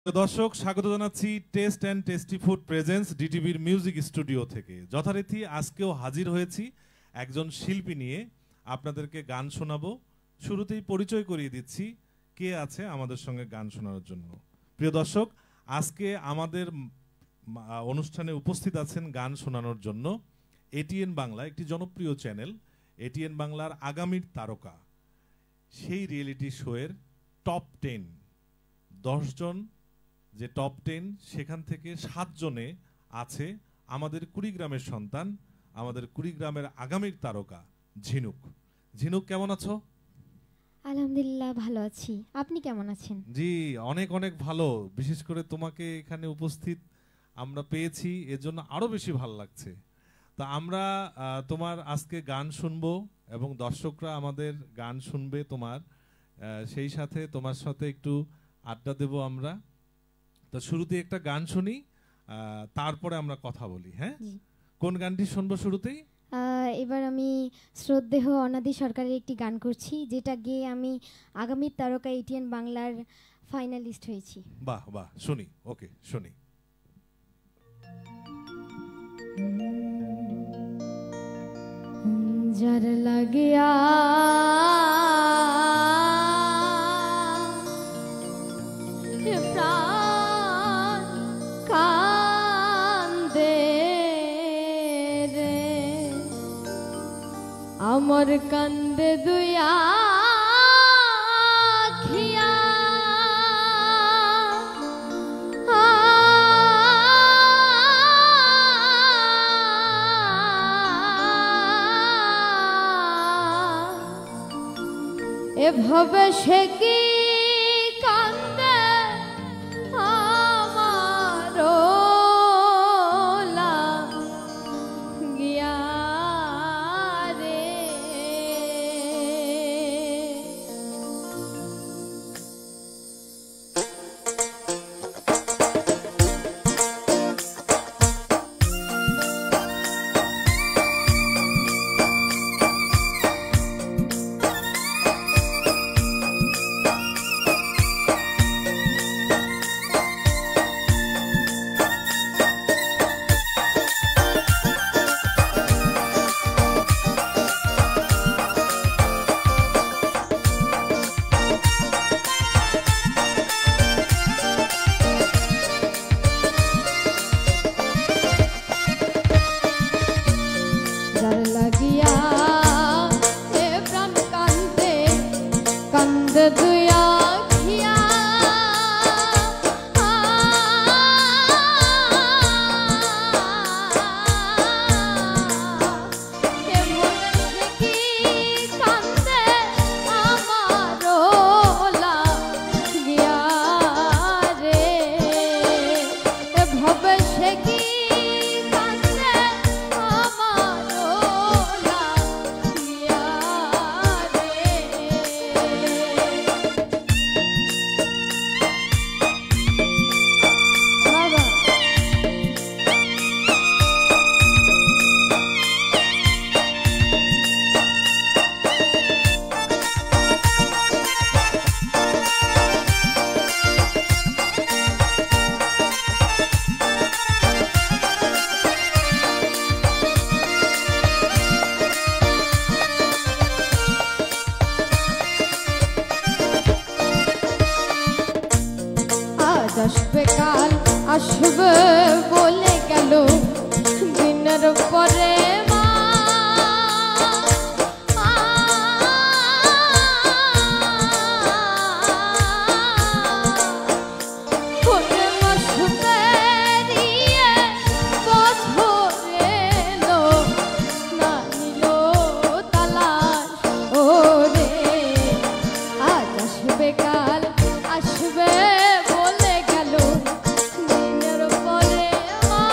দর্শক স্বাগত জানাচ্ছি test and tasty food presence ডিটিভির মিউজিক স্টুডিও থেকে। যথারীতি আজকেও হাজির হয়েছি একজন শিল্পী নিয়ে, আপনাদেরকে গান শোনাবো। শুরুতেই পরিচয় করিয়ে দিচ্ছি কে আছে আমাদের সঙ্গে গান শোনানোর জন্য। প্রিয় দর্শক, আজকে আমাদের অনুষ্ঠানে উপস্থিত আছেন গান শোনানোর জন্য এটিএন বাংলা, একটি জনপ্রিয় চ্যানেল, এটিএন বাংলার আগামীর তারকা। সেই রিয়েলিটি শোয়ের টপ 10, 10 জন যে টপ 10, সেখান থেকে 7 জনে আছে আমাদের কুড়িগ্রামের সন্তান, আমাদের কুড়িগ্রামের আগামীর তারকা ঝিনুক। ঝিনুক, কেমন আছো? আলহামদুলিল্লাহ, ভালো আছি। আপনি কেমন আছেন? জি, অনেক অনেক ভালো। বিশেষ করে তোমাকে এখানে উপস্থিত আমরা পেয়েছি, এর জন্য আরো বেশি ভালো লাগছে। তা আমরা তোমার আজকে গান শুনবো এবং দর্শকরা আমাদের গান শুনবে তোমার, সেই সাথে তোমার সাথে একটু আড্ডা দেব আমরা। তো শুরুতে একটা গান শুনি, তারপরে আমরা কথা বলি। হ্যাঁ, কোন গানটি শুনবো শুরুতেই? এবার আমি শ্রদ্ধেয় অনাদি সরকারের একটি গান করছি, যেটা গেয়ে আমি আগামীর তারকা এটিএন বাংলার ফাইনালিস্ট হয়েছি। বাহ বাহ, শুনি। ওকে, শুনি। যার লাগিয়া প্রাণ কান্দে রে, আমার কান্দে দুয়া খিয়া, এভাবে সে কি কান্দে আমার লাগিয়া রে। যার লাগিয়া এ প্রাণ কান্দে কান্দে দুয়া খিয়া, এভাবে সে কি কান্দে আমার লাগিয়া রে, এভাবে সে কি আসবে কাল আসবে বলে গেল দিনের পরে মা, কাল আসবে বলে গেল দিনের পরে মা।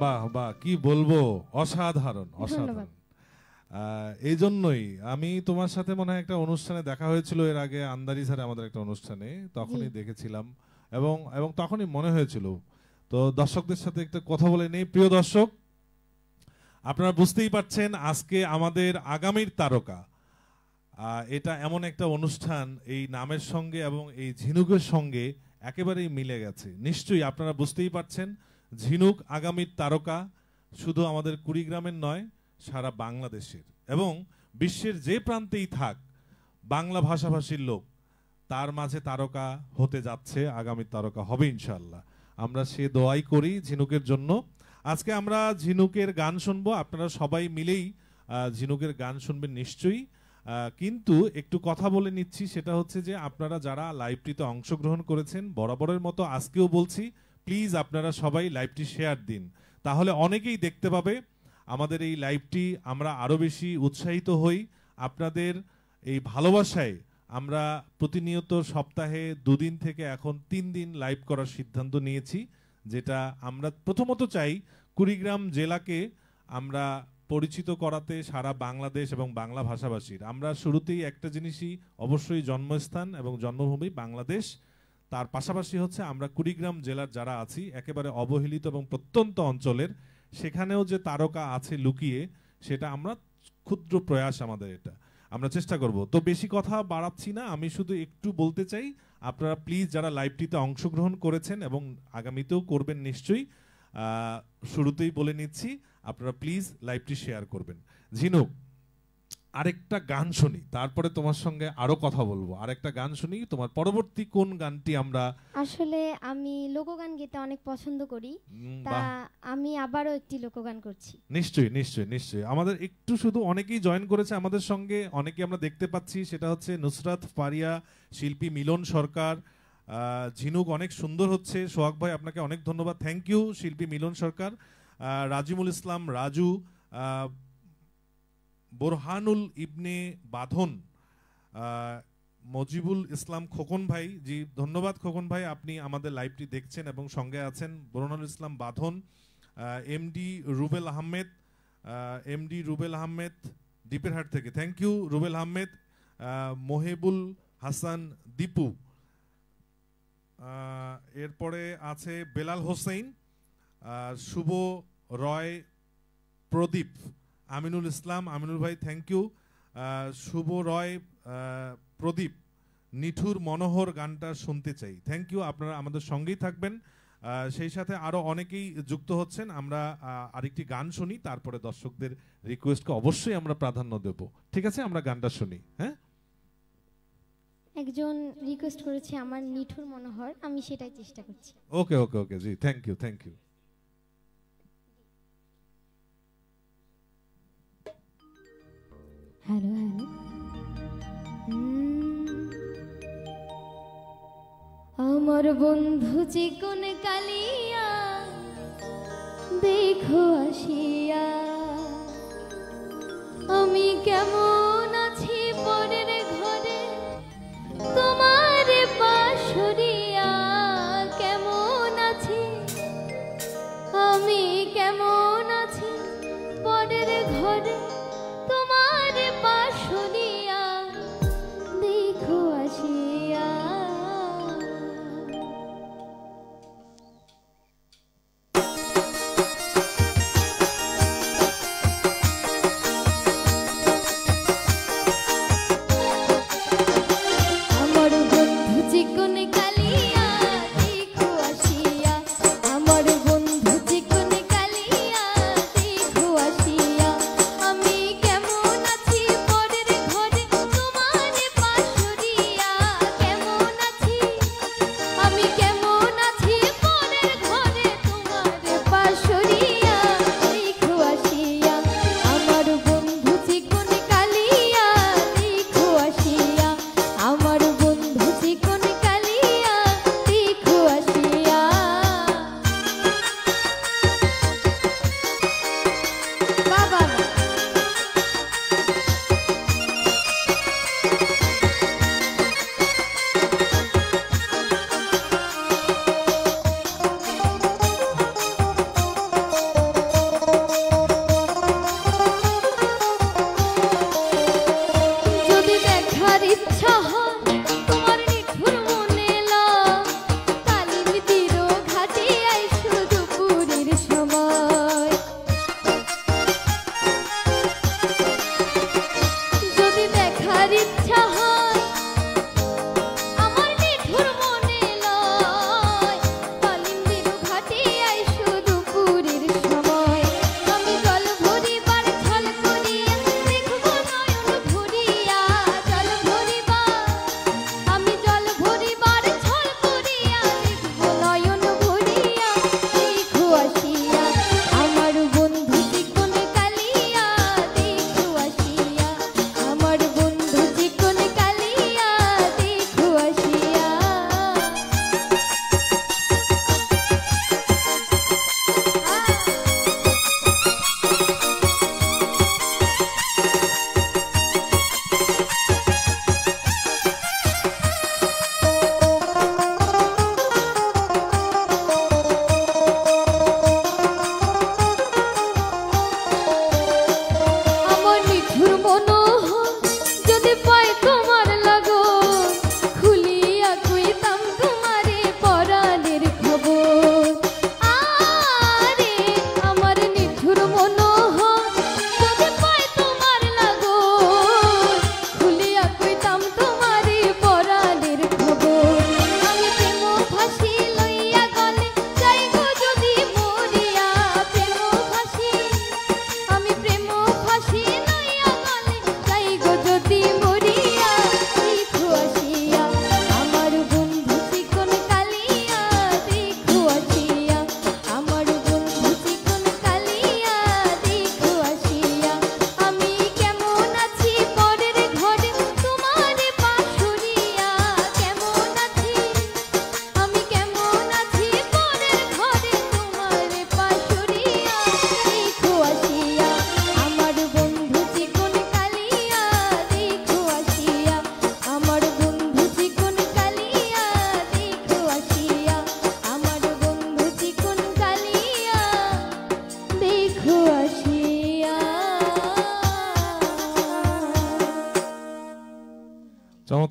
বাহ বাহ, কি বলবো, অসাধারণ অসাধারণ। এই জন্যই আমি তোমার সাথে মনে হয় একটা অনুষ্ঠানে দেখা হয়েছিল এর আগে, আন্দারি স্যার আমাদের একটা অনুষ্ঠানে, তখনই দেখেছিলাম এবং এবং তখনই মনে হয়েছিল। তো দর্শকদের সাথে একটা কথা বলে নেই। প্রিয় দর্শক, আপনারা বুঝতেই পারছেন আজকে আমাদের আগামীর তারকা, এটা এমন একটা অনুষ্ঠান এই নামের সঙ্গে এবং এই ঝিনুকের সঙ্গে একেবারেই মিলে গেছে। নিশ্চয়ই আপনারা বুঝতেই পারছেন ঝিনুক আগামীর তারকা, শুধু আমাদের কুড়িগ্রামের নয়, সারা বাংলাদেশের এবং বিশ্বের যে প্রান্তেই থাক বাংলা ভাষাভাষীর লোক তার মাঝে তারকা হতে যাচ্ছে, আগামী তারকা হবে ইনশাআল্লাহ। আমরা সে দোয়াই করি ঝিনুকের জন্য। আজকে আমরা ঝিনুকের গান শুনবো, আপনারা সবাই মিলেই ঝিনুকের গান শুনবেন নিশ্চয়ই। কিন্তু একটু কথা বলে নিচ্ছি, সেটা হচ্ছে যে আপনারা যারা লাইভটিতে অংশগ্রহণ করেছেন বরাবরের মতো আজকেও বলছি, প্লিজ আপনারা সবাই লাইভটি শেয়ার দিন, তাহলে অনেকেই দেখতে পাবে আমাদের এই লাইভটি। আমরা আরো বেশি উৎসাহিত হই আপনাদের এই ভালোবাসায়। আমরা প্রতিনিয়ত সপ্তাহে 2 দিন থেকে এখন 3 দিন লাইভ করার সিদ্ধান্ত নিয়েছি, যেটা আমরা প্রথমত চাই কুড়িগ্রাম জেলাকে আমরা পরিচিত করাতে সারা বাংলাদেশ এবং বাংলা ভাষাভাষীর। আমরা শুরুতেই একটা জিনিসই, অবশ্যই জন্মস্থান এবং জন্মভূমি বাংলাদেশ, তার পাশাপাশি হচ্ছে আমরা কুড়িগ্রাম জেলার যারা আছি একেবারে অবহেলিত এবং প্রত্যন্ত অঞ্চলের, সেখানেও যে তারকা আছে লুকিয়ে, সেটা আমরা ক্ষুদ্র প্রয়াস আমাদের, এটা আমরা চেষ্টা করব। তো বেশি কথা বাড়াচ্ছি না, আমি শুধু একটু বলতে চাই আপনারা প্লিজ যারা লাইভটিতে অংশগ্রহণ করেছেন এবং আগামীতেও করবেন নিশ্চয়ই, শুরুতেই বলে নিচ্ছি আপনারা প্লিজ লাইভটি শেয়ার করবেন। ঝিনুক, আরেকটা গান শুনি, তারপরে তোমার সঙ্গে আরো কথা বলবো। আরেকটা গান শুনি, তোমার পরবর্তী কোন গানটি আমরা? আসলে আমি লোকগান গেতে অনেক পছন্দ করি, তা আমি আবারও একটি লোকগান করছি। নিশ্চয়ই নিশ্চয়ই নিশ্চয়ই। আমাদের একটু শুধু অনেকেই জয়েন করেছে আমাদের সঙ্গে, অনেকে আমরা দেখতে পাচ্ছি, সেটা হচ্ছে নুসরাত ফারিয়া, শিল্পী মিলন সরকার। ঝিনুক অনেক সুন্দর হচ্ছে, সোহাগ ভাই আপনাকে অনেক ধন্যবাদ, থ্যাংক ইউ শিল্পী মিলন সরকার। রাজিমুল ইসলাম রাজু, বোরহানুল ইবনে বাঁধন, মজিবুল ইসলাম খোকন ভাই, জি ধন্যবাদ খোকন ভাই, আপনি আমাদের লাইভটি দেখছেন এবং সঙ্গে আছেন। বোরহানুল ইসলাম বাঁধন, এমডি রুবেল আহমেদ দ্বীপেরহাট থেকে, থ্যাংক ইউ রুবেল আহমেদ। মোহেবুল হাসান দীপু, এরপরে আছে বেলাল হোসেন, শুভ রয় প্রদীপ, আমিনুল ইসলাম, আমিনুল ভাই থ্যাংক ইউ। শুভ রয় প্রদীপ, নিঠুর মনোহর গানটা শুনতে চাই, থ্যাংক ইউ। আপনারা আমাদের সঙ্গেই থাকবেন, সেই সাথে আরো অনেকেই যুক্ত হচ্ছেন। আমরা আরেকটি গান শুনি, তারপরে দর্শকদের রিকোয়েস্টকে অবশ্যই আমরা প্রাধান্য দেব, ঠিক আছে? আমরা গানটা শুনি। হ্যাঁ, একজন রিকোয়েস্ট করেছে আমার নিঠুর মনোহর, আমি সেটাই চেষ্টা করছি। ওকে ওকে ওকে, জি thank you thank you. Hello hello, আমার বন্ধু চিকন কালিয়া দেখো আসিয়া, আমি কেমন আছি পরের ঘরে তোমার বাঁশরিয়া, কেমন আছি আমি, কেমন আছি পরের ঘরে তোমার বাঁশরিয়া দেখো আসিয়া। আমার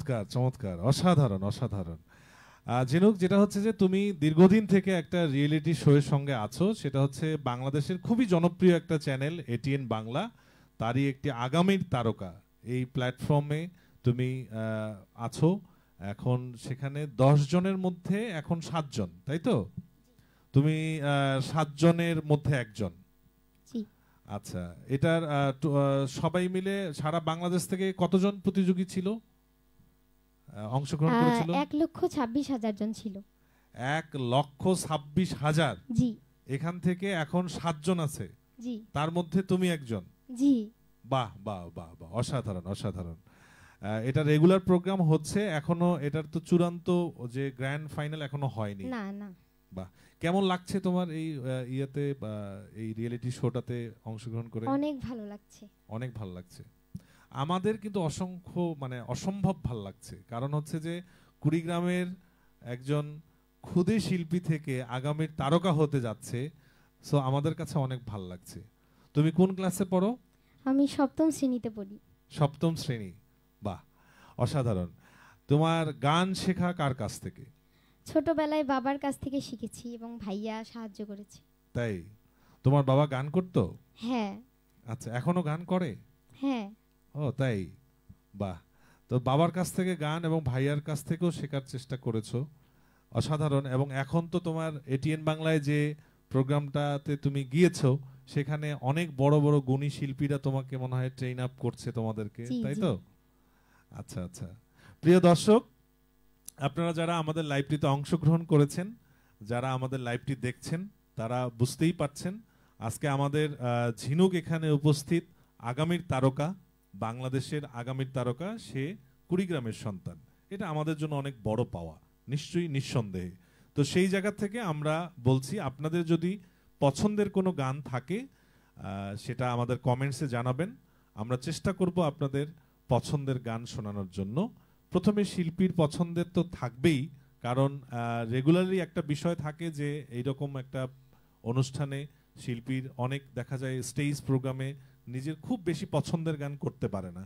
চমৎকার চমৎকার, অসাধারণ অসাধারণ। ঝিনুক, যেটা হচ্ছে যে তুমি দীর্ঘদিন থেকে একটা রিয়েলিটি শো এর সঙ্গে আছো, সেটা হচ্ছে বাংলাদেশের খুবই জনপ্রিয় একটা চ্যানেল এটিএন বাংলা, তারই একটি আগামীর তারকা। এই প্ল্যাটফর্মে তুমি আছো এখন, সেখানে 10 জনের মধ্যে এখন 7 জন, তাই তো? তুমি 7 জনের মধ্যে একজন। আচ্ছা, এটার সবাই মিলে সারা বাংলাদেশ থেকে কতজন প্রতিযোগী ছিল, অংশগ্রহণ করেছিল? 1,26,000 জন ছিল। 1,26,000? জি। এখান থেকে এখন 7 জন আছে? জি। তার মধ্যে তুমি একজন? জি। বাহ বাহ বাহ বাহ, অসাধারণ অসাধারণ। এটা রেগুলার প্রোগ্রাম হচ্ছে এখনো, এটার তো চূড়ান্ত যে গ্র্যান্ড ফাইনাল এখনো হয়নি? না না। বাহ, কেমন লাগছে তোমার এই ইয়াতে, এই রিয়েলিটি শোটাতে অংশগ্রহণ করে? অনেক ভালো লাগছে। অনেক ভালো লাগছে। আমাদের কিন্তু অসংখ্য, মানে অসম্ভব ভালো লাগছে, কারণ হচ্ছে যে কুড়িগ্রামের একজন ক্ষুদে শিল্পী থেকে আগামীর তারকা হতে যাচ্ছে, সো আমাদের কাছে অনেক ভালো লাগছে। তুমি কোন ক্লাসে পড়ো? আমি 7ম শ্রেণীতে পড়ি। 7ম শ্রেণী, বাহ অসাধারণ। তোমার গান শেখা কার কাছ থেকে? ছোটবেলায় বাবার কাছ থেকে শিখেছি এবং ভাইয়া সাহায্য করেছে। তাই? তোমার বাবা গান করতো? হ্যাঁ। আচ্ছা, এখনো গান করে? হ্যাঁ। ও তাই, বাহ। তো বাবার কাছ থেকে গান এবং ভাইয়ার কাছ থেকেও শেখার চেষ্টা করেছো, অসাধারণ। এবং এখন তো তোমার এটিএন বাংলায় যে প্রোগ্রামটাতে তুমি গিয়েছো, সেখানে অনেক বড় বড় গুণী শিল্পীরা তোমাকে মনে হয় ট্রেন আপ করছে তোমাদেরকে, তাই তো? আচ্ছা আচ্ছা। প্রিয় দর্শক, আপনারা যারা আমাদের লাইভটিতে অংশগ্রহণ করেছেন, যারা আমাদের লাইভটি দেখছেন, তারা বুঝতেই পারছেন আজকে আমাদের ঝিনুক এখানে উপস্থিত আগামীর তারকা, বাংলাদেশের আগামীর তারকা, সে কুড়িগ্রামের সন্তান। এটা আমাদের জন্য অনেক বড় পাওয়া, নিশ্চয়ই, নিঃসন্দেহে। তো সেই জায়গা থেকে আমরা বলছি, আপনাদের যদি পছন্দের কোনো গান থাকে সেটা আমাদের কমেন্টসে জানাবেন, আমরা চেষ্টা করব আপনাদের পছন্দের গান শোনানোর জন্য। প্রথমে শিল্পীর পছন্দের তো থাকবেই, কারণ রেগুলারলি একটা বিষয় থাকে যে এইরকম একটা অনুষ্ঠানে শিল্পীর অনেক দেখা যায় স্টেজ প্রোগ্রামে নিজের খুব বেশি পছন্দের গান করতে পারে না।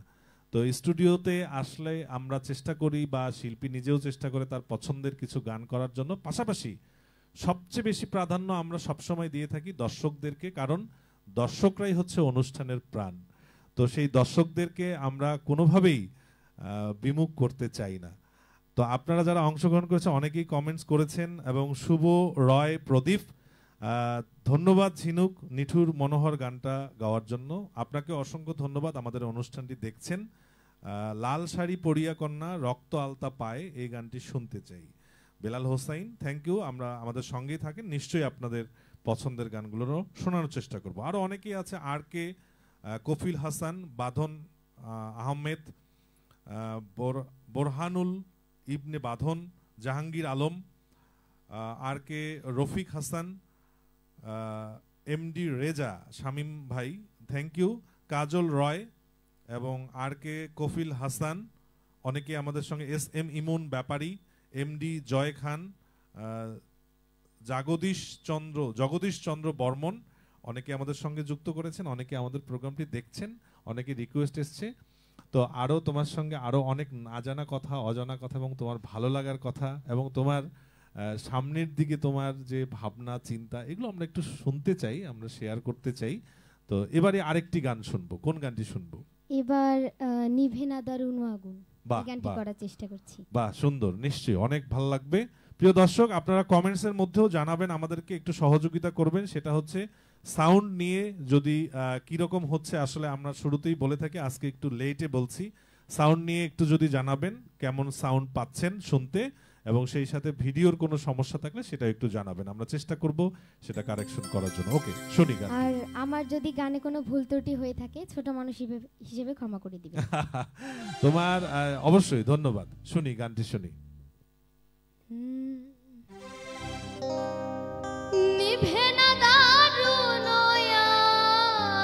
তো স্টুডিওতে আসলে আমরা চেষ্টা করি, বা শিল্পী নিজেও চেষ্টা করে তার পছন্দের কিছু গান করার জন্য। পাশাপাশি সবচেয়ে বেশি প্রাধান্য আমরা সবসময় দিয়ে থাকি দর্শকদেরকে, কারণ দর্শকরাই হচ্ছে অনুষ্ঠানের প্রাণ। তো সেই দর্শকদেরকে আমরা কোনোভাবেই বিমুখ করতে চাই না। তো আপনারা যারা অংশগ্রহণ করেছেন অনেকেই কমেন্টস করেছেন, এবং শুভ রয় প্রদীপ, ধন্যবাদ ঝিনুক নিঠুর মনোহর গানটা গাওয়ার জন্য। আপনাকে অসংখ্য ধন্যবাদ, আমাদের অনুষ্ঠানটি দেখছেন। লাল শাড়ি পরিয়া কন্যা রক্ত আলতা পায়, এই গানটি শুনতে চাই। Belal Hossain, thank you. আমরা আমাদের সঙ্গেই থাকেন, নিশ্চয়ই আপনাদের পছন্দের গানগুলোরও শোনানোর চেষ্টা করব। আরও অনেকেই আছে, আর কে, কফিল হাসান, বাঁধন আহমেদ, বোরহানুল ইবনে বাঁধন, জাহাঙ্গীর আলম, আর কে রফিক হাসান, এমডি রেজা, শামীম ভাই, থ্যাংক ইউ, কাজল রয়, এবং আর কে কফিল হাসান, অনেকে আমাদের সঙ্গে, এস এম ইমন ব্যাপারী, এমডি জয় খান, জগদীশ চন্দ্র বর্মন, অনেকে আমাদের সঙ্গে যুক্ত করেছেন, অনেকে আমাদের প্রোগ্রামটি দেখছেন, অনেকে রিকোয়েস্ট এসছে। তো আরও তোমার সঙ্গে আরও অনেক না জানা কথা, অজানা কথা, এবং তোমার ভালো লাগার কথা, এবং তোমার সামনের দিকে তোমার যে ভাবনা চিন্তা, এগুলো আমরা একটু শুনতে চাই, আমরা শেয়ার করতে চাই। তো এবারে আরেকটি গান শুনবো, কোন গানটি শুনবো? এবার নিভে না দারুণ আগুন, এই গানটি করার চেষ্টা করছি। বাহ, সুন্দর, নিশ্চয়ই অনেক ভালো লাগবে। প্রিয় দর্শক, আপনারা কমেন্টসের মধ্যেও জানাবেন, আমাদেরকে একটু সহযোগিতা করবেন। সেটা হচ্ছে সাউন্ড নিয়ে যদি কিরকম হচ্ছে, আসলে আমরা শুরুতেই বলে থাকি, আজকে একটু লেটে বলছি, সাউন্ড নিয়ে একটু যদি জানাবেন, কেমন সাউন্ড পাচ্ছেন শুনতে, এবং সেই সাথে ভিডিওর কোনো সমস্যা থাকলে সেটা একটু জানাবেন, আমরা চেষ্টা করব সেটা কারেকশন করার জন্য। ওকে, শুনি গান। আর আমার যদি গানে কোনো ভুল ত্রুটি হয়ে থাকে, ছোট মানুষ হিসেবে ক্ষমা করে দিবেন। তোমার অবশ্যই ধন্যবাদ। শুনি গানটি, শুনি। নিভে না দারুণ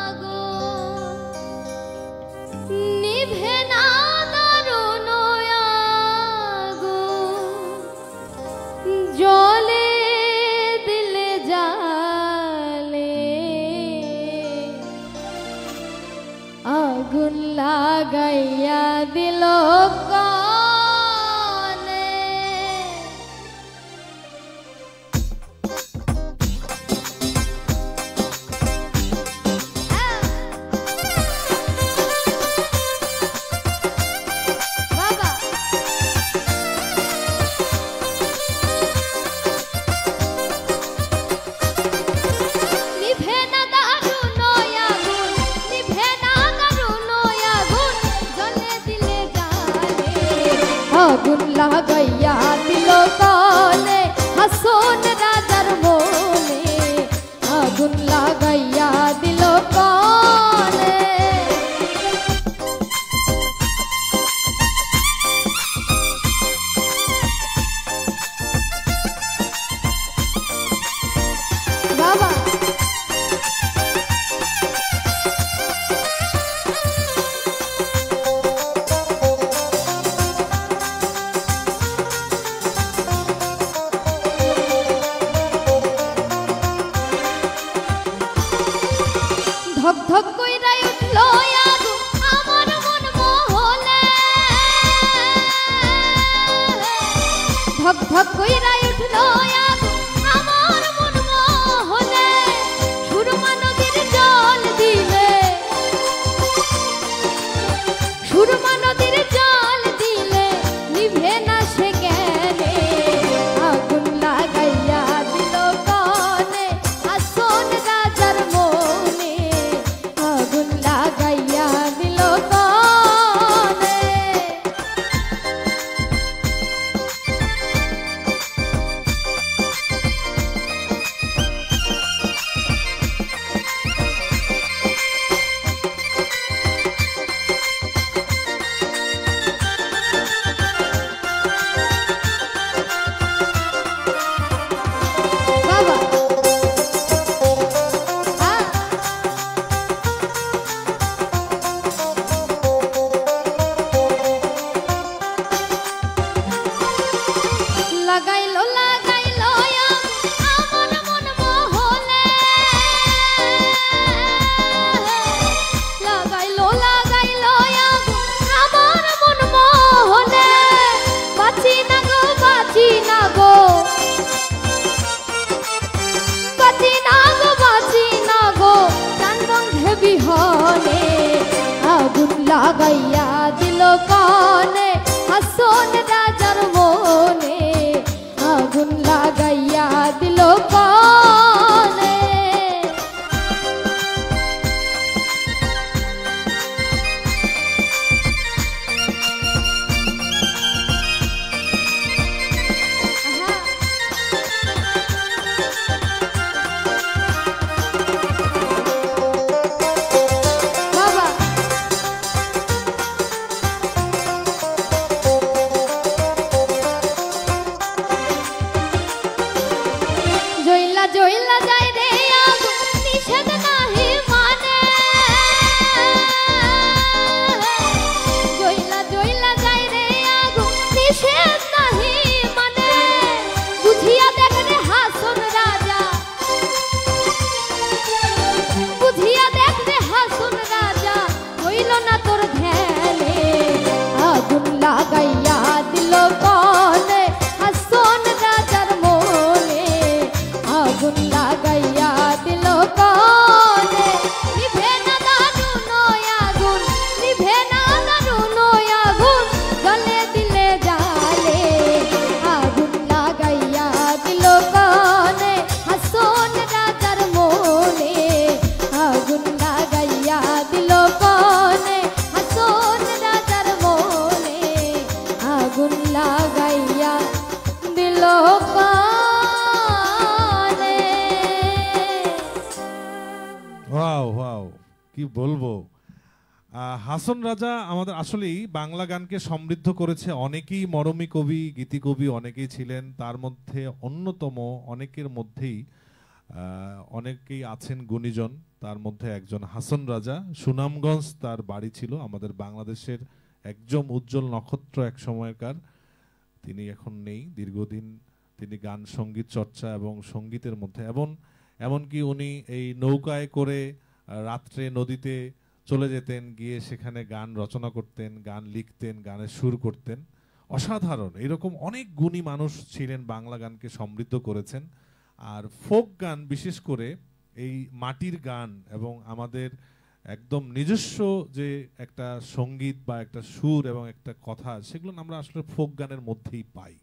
আগুন, নিভে না দারুণ আগুন, জলে দিলে জালে, আগুন লাগাইয়া দিল আগুন লাগাইয়া দিল কানে হাসন রাজার মনে আগুন লাগাইয়া দিল কানে বাবা ধক ধক কইরা উঠলো আগুন আমার মন মহলে ধক ধক কইরা উঠলো আগুন আমার মন মহলে সুরমা নদীর জল দিলে সুরমা নদীর জল দিলে নিভে না সে গেলে আগুন লাগাইয়া দিল কানে হাসন রাজার মনে আগুন লাগাইয়া দিল কানে বাবা লাগাইলো লাগাইলো আমার মন মহলে লাগাইলো লাগাইলো আমার মন মহলে বাঁচি না গো বাঁচি না গো বাঁচি না গো বাঁচি না গো প্রাণ বন্ধে বিহনে আগুন লাগাইয়া দিল কানে হাসন রাজার মনে আগুন লাগাইয়া দিল কানে বাবা জইলা জইলা যায় রে আগুন নিষেধ নাহি মানে জইলা জইলা যায় রে আগুন নিষেধ নাহি মানে বুঝিয়া দেখ রে হাসন রাজা বুঝিয়া দেখ রে হাসন রাজা হইল না তোর ধ্যানে আগুন লাগাইয়া দিল কানে হাসন রাজার মনে আগুন লাগাইয়া দিল কানে নিভে না দারুণ আগুন নিভে না দারুণ আগুন জলে দিলে জালে আগুন লাগাইয়া দিল কানে হাসন রাজার মনে আগুন লাগাইয়া দিল কানে হাসন রাজার মনে আগুন লাগাইয়া দিল কানে ওয়াও ওয়াও কি বলবো হাসন রাজা আমাদের আসলেই বাংলা গানকে সমৃদ্ধ করেছে অনেকেই মরমী কবি গীতি কবি অনেকেই ছিলেন তার মধ্যে অন্যতম অনেকের মধ্যেই অনেকেই আছেন গুণীজন তার মধ্যে একজন হাসন রাজা সুনামগঞ্জ তার বাড়ি ছিল আমাদের বাংলাদেশের একজন উজ্জ্বল নক্ষত্র এক সময়কার তিনি এখন নেই দীর্ঘদিন তিনি গান সঙ্গীত চর্চা এবং সঙ্গীতের মধ্যে এমনকি উনি এই নৌকায় করে রাত্রে নদীতে চলে যেতেন গিয়ে সেখানে গান রচনা করতেন গান লিখতেন গানের সুর করতেন অসাধারণ এরকম অনেক গুণী মানুষ ছিলেন বাংলা গানকে সমৃদ্ধ করেছেন আর ফোক গান বিশেষ করে এই মাটির গান এবং আমাদের একদম নিজস্ব যে একটা সঙ্গীত বা একটা সুর এবং একটা কথা সেগুলো আমরা আসলে ফোক গানের মধ্যেই পাই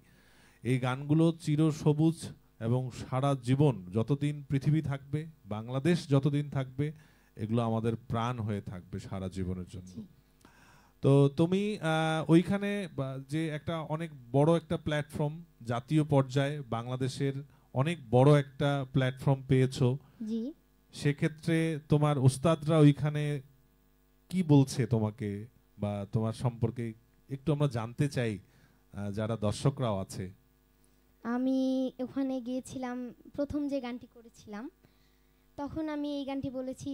এই গানগুলো চিরসবুজ এবং সারা জীবন যতদিন পৃথিবী থাকবে বাংলাদেশ যতদিন থাকবে এগুলো আমাদের প্রাণ হয়ে থাকবে সারা জীবনের জন্য তো তুমি ওইখানে যে একটা অনেক বড় একটা প্ল্যাটফর্ম, জাতীয় পর্যায়ে বাংলাদেশের অনেক বড় একটা প্ল্যাটফর্ম পেয়েছো, জি। সেক্ষেত্রে তোমার উস্তাদরা ওইখানে কি বলছে তোমাকে বা তোমার সম্পর্কে একটু আমরা জানতে চাই, যারা দর্শকরাও আছে। আমি ওখানে গিয়েছিলাম, প্রথম যে গানটি করেছিলাম তখন আমি এই গানটি বলেছি,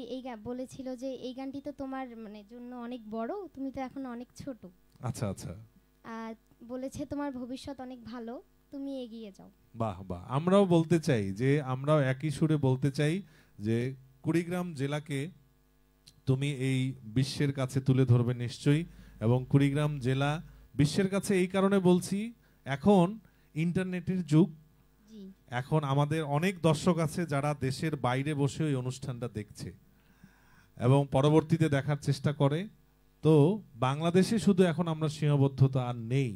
বলেছিল যে এই গানটি তো তোমার মানে জন্য অনেক বড়, তুমি তো এখন অনেক ছোট। আচ্ছা আচ্ছা। আর বলেছে তোমার ভবিষ্যৎ অনেক ভালো, তুমি এগিয়ে যাও। বাহ বাহ, আমরাও বলতে চাই যে আমরাও একই সুরে বলতে চাই যে কুড়িগ্রাম জেলাকে তুমি এই বিশ্বের কাছে তুলে ধরবে নিশ্চয়ই। এবং কুড়িগ্রাম জেলা বিশ্বের কাছে এই কারণে বলছি, এখন ইন্টারনেটের যুগ, এখন আমাদের অনেক দর্শক আছে যারা দেশের বাইরে বসে ওই অনুষ্ঠানটা দেখছে এবং পরবর্তীতে দেখার চেষ্টা করে। তো বাংলাদেশে শুধু এখন আমরা সীমাবদ্ধতা আর নেই,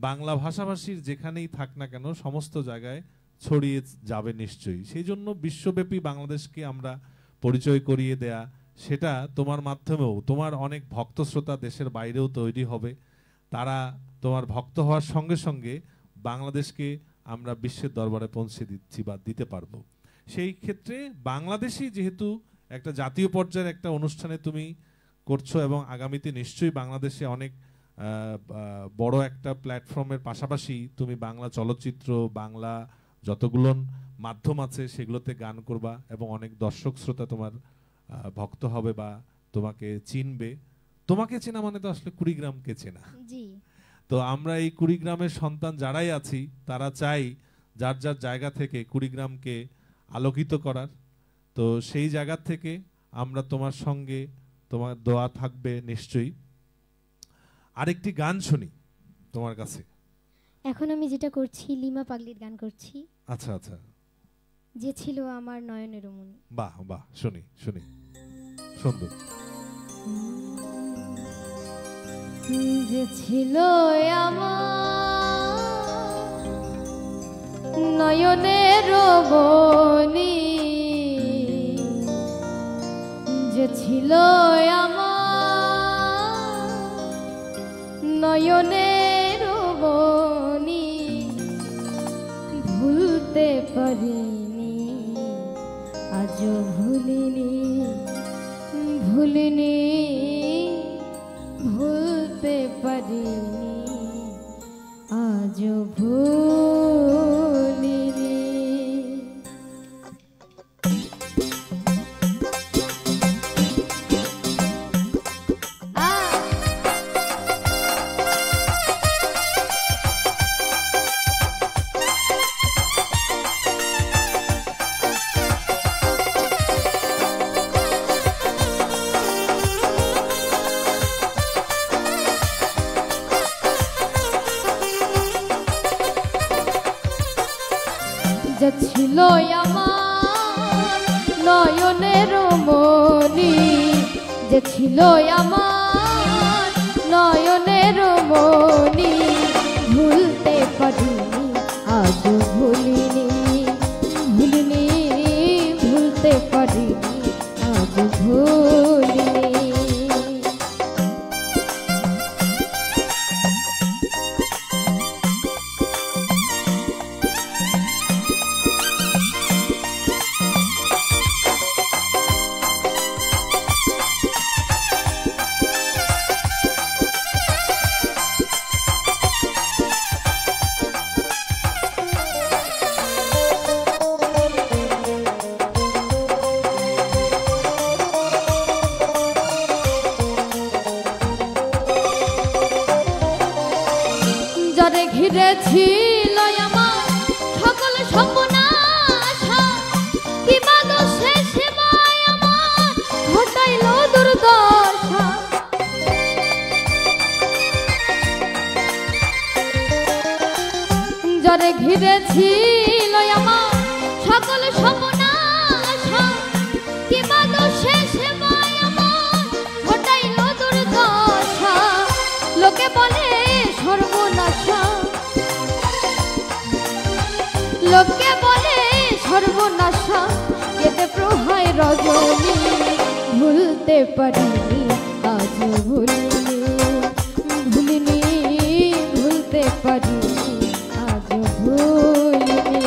বাংলা ভাষাভাষীর যেখানেই থাক না কেন সমস্ত জায়গায় ছড়িয়ে যাবে নিশ্চয়ই। সেই জন্য বিশ্বব্যাপী বাংলাদেশকে আমরা পরিচয় করিয়ে দেয়া, সেটা তোমার মাধ্যমেও তোমার অনেক ভক্ত শ্রোতা দেশের বাইরেও তৈরি হবে, তারা তোমার ভক্ত হওয়ার সঙ্গে সঙ্গে বাংলাদেশকে আমরা বিশ্বের দরবারে পৌঁছে দিচ্ছি বা দিতে পারবো। সেই ক্ষেত্রে বাংলাদেশই যেহেতু একটা জাতীয় পর্যায়ের একটা অনুষ্ঠানে তুমি করছো এবং আগামীতে নিশ্চয়ই বাংলাদেশে অনেক বড় একটা প্ল্যাটফর্মের পাশাপাশি তুমি বাংলা চলচ্চিত্র, বাংলা যতগুলো মাধ্যম আছে সেগুলোতে গান করবা এবং অনেক দর্শক শ্রোতা তোমার ভক্ত হবে বা তোমাকে চিনবে। তোমাকে চেনা মানে তো আসলে কুড়িগ্রামকে চেনা। জি। তো আমরা এই কুড়িগ্রামের সন্তান যারাই আছি তারা চাই যার যার জায়গা থেকে কুড়িগ্রামকে আলোকিত করার। তো সেই জায়গা থেকে আমরা তোমার সঙ্গে, তোমার দোয়া থাকবে নিশ্চয়ই। আরেকটি গান শুনি তোমার কাছে। এখন আমি যেটা করছি লিমা পাগলির গান করছি। আচ্ছা আচ্ছা। যে ছিল আমার নয়নের মনি। বাহ বাহ, শুনি শুনি, সুন্দর। যে ছিল আমার নয়নের মনি, যে ছিল আমার নয়নের মনি, ভুলতে পারিনি আজও ভুলিনি, ভুলিনি ভুলতে পারিনি আজও ভুলিনি। যে ছিল আমার নয়নের মনি, যে ছিল আমার নয়নের মনি, ভুলতে পারিনি আজও ভুলিনি, ভুলিনি ভুলতে পারিনি আজও ভুলিনি। যারে ঘিরে ছিল আমার সকল সর্বনাশা, কি বাদশে সেবায় আমার ঘটাইল দুর্দশা। যারে ঘিরে ছিল আমার সকল সর্বনাশা, কি বাদশে সেবায় আমার ঘটাইল দুর্দশা। লোকে বলে সর্বনাশা, লোকে বলে সর্বনাশা, কেটে প্রহায় রজনী, ভুলতে পারিনি আজও ভুলিনি, পারিনি আজ ভুলিনি।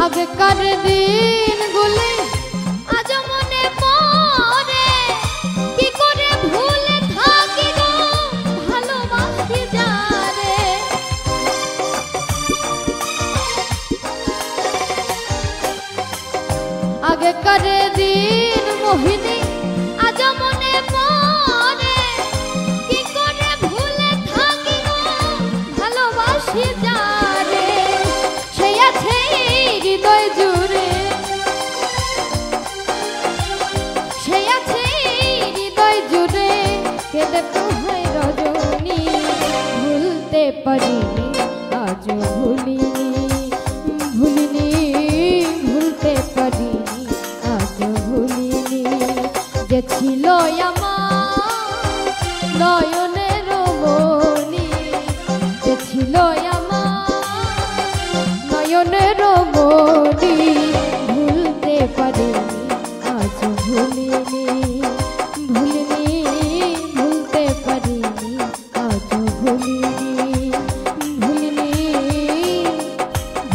আগেকার দিনগুলি আজ মনে পড়ে, কি করে ভুলে থাকি গো ভালোবাসি যারে। আগেকার দিন মোহিনী আজ মনে পড়ে, কি করে ভুলে থাকি গো ভালোবাসি যারে। সে আছে হৃদয় জুড়ে, সে আছে হৃদয় জুড়ে, কেঁদে পোহায় রজনী। ভুলতে পারিনি আজ ভুলিনি, ভুলিনি ভুলতে পারিনি আজ ভুলিনি। যে ছিল আমার নয়নের মণি, যে ছিল নয়নের মণি, ভুলতে পারিনি আজ ভুলিনি, ভুলিনি ভুলতে পারিনি আজ ভুলিনি, ভুলিনি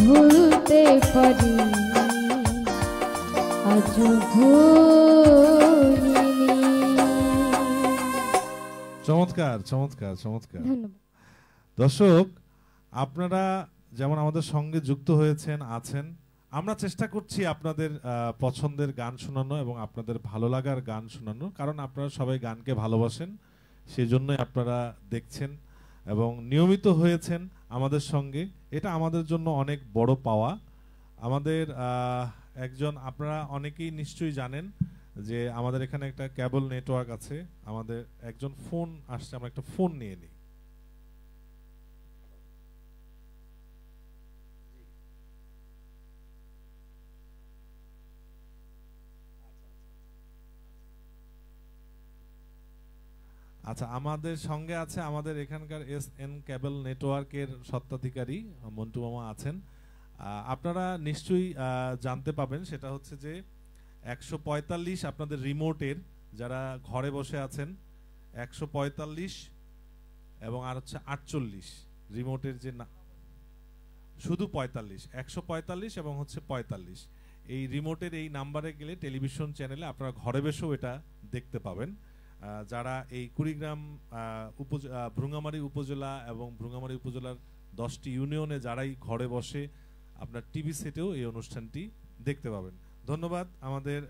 ভুলতে পারিনি আজ ভুলিনি। চমৎকার চমৎকার চমৎকার। ধন্যবাদ। দর্শক, আপনারা যেমন আমাদের সঙ্গে যুক্ত হয়েছেন আছেন, আমরা চেষ্টা করছি আপনাদের পছন্দের গান শোনানো এবং আপনাদের ভালো লাগার গান শোনানো, কারণ আপনারা সবাই গানকে ভালোবাসেন, সেই জন্যই আপনারা দেখছেন এবং নিয়মিত হয়েছেন আমাদের সঙ্গে। এটা আমাদের জন্য অনেক বড় পাওয়া। আমাদের একজন, আপনারা অনেকেই নিশ্চয়ই জানেন যে আমাদের এখানে একটা কেবল নেটওয়ার্ক আছে। আমাদের একজন ফোন আসছে, আমরা একটা ফোন নিয়ে নিই। আচ্ছা, আমাদের সঙ্গে আছে আমাদের এখানকার SN কেবল নেটওয়ার্কের স্বত্বাধিকারী মন্টু মামা আছেন। আপনারা নিশ্চয়ই জানতে পাবেন, সেটা হচ্ছে যে 145 আপনাদের রিমোটের, যারা ঘরে বসে আছেন 145 এবং আর হচ্ছে 48 রিমোটের যে শুধু 45, 145 এবং হচ্ছে 45, এই রিমোটের এই নাম্বারে গেলে টেলিভিশন চ্যানেলে আপনারা ঘরে বসেও এটা দেখতে পাবেন। যারা এই কুড়িগ্রাম ভ্রুঙ্গামারী উপজেলা এবং ভ্রুঙ্গামারী উপজেলার 10টি ইউনিয়নে যারাই ঘরে বসে আপনার টিভি সেটেও এই অনুষ্ঠানটি দেখতে পাবেন। ধন্যবাদ আমাদের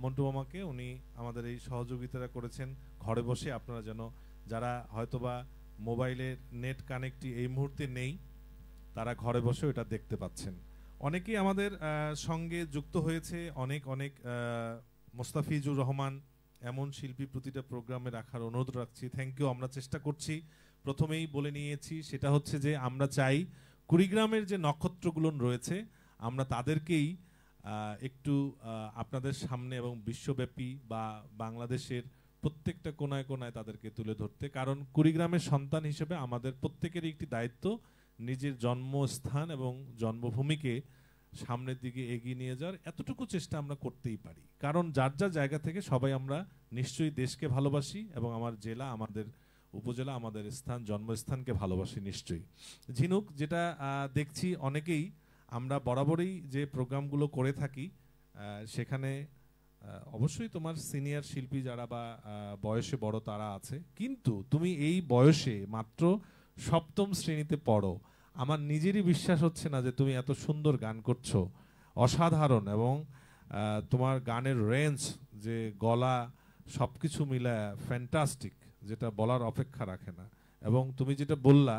মন্টু মামাকে, উনি আমাদের এই সহযোগিতা করেছেন ঘরে বসে আপনারা যেন, যারা হয়তোবা মোবাইলের নেট কানেক্টই এই মুহূর্তে নেই, তারা ঘরে বসে এটা দেখতে পাচ্ছেন। অনেকেই আমাদের সঙ্গে যুক্ত হয়েছে, অনেক অনেক মোস্তাফিজুর রহমান এমন শিল্পী প্রতিটা প্রোগ্রামে রাখার অনুরোধ রাখছি। Thank you. আমরা চেষ্টা করছি, প্রথমেই বলে নিয়েছি, সেটা হচ্ছে যে আমরা চাই কুড়িগ্রামের যে নক্ষত্রগুলো রয়েছে আমরা তাদেরকেই একটু আপনাদের সামনে এবং বিশ্বব্যাপী বা বাংলাদেশের প্রত্যেকটা কোনায় কোনায় তাদেরকে তুলে ধরতে, কারণ কুড়িগ্রামের সন্তান হিসেবে আমাদের প্রত্যেকেরই একটি দায়িত্ব নিজের জন্মস্থান এবং জন্মভূমিকে সামনের দিকে এগিয়ে নিয়ে যাওয়ার এতটুকু চেষ্টা আমরা করতেই পারি, কারণ যার যার জায়গা থেকে সবাই আমরা নিশ্চয়ই দেশকে ভালোবাসি এবং আমার জেলা, আমাদের উপজেলা, আমাদের স্থান, জন্মস্থানকে ভালোবাসি নিশ্চয়ই। ঝিনুক, যেটা দেখছি অনেকেই আমরা বরাবরই যে প্রোগ্রামগুলো করে থাকি সেখানে অবশ্যই তোমার সিনিয়র শিল্পী যারা বা বয়সে বড় তারা আছে, কিন্তু তুমি এই বয়সে মাত্র সপ্তম শ্রেণীতে পড়ো। আমার নিজেরই বিশ্বাস হচ্ছে না যে তুমি এত সুন্দর গান করছো, অসাধারণ, এবং তোমার গানের রেঞ্জ, যে গলা, সবকিছু মিলায় ফ্যান্টাস্টিক, যেটা বলার অপেক্ষা রাখে না। এবং তুমি যেটা বললা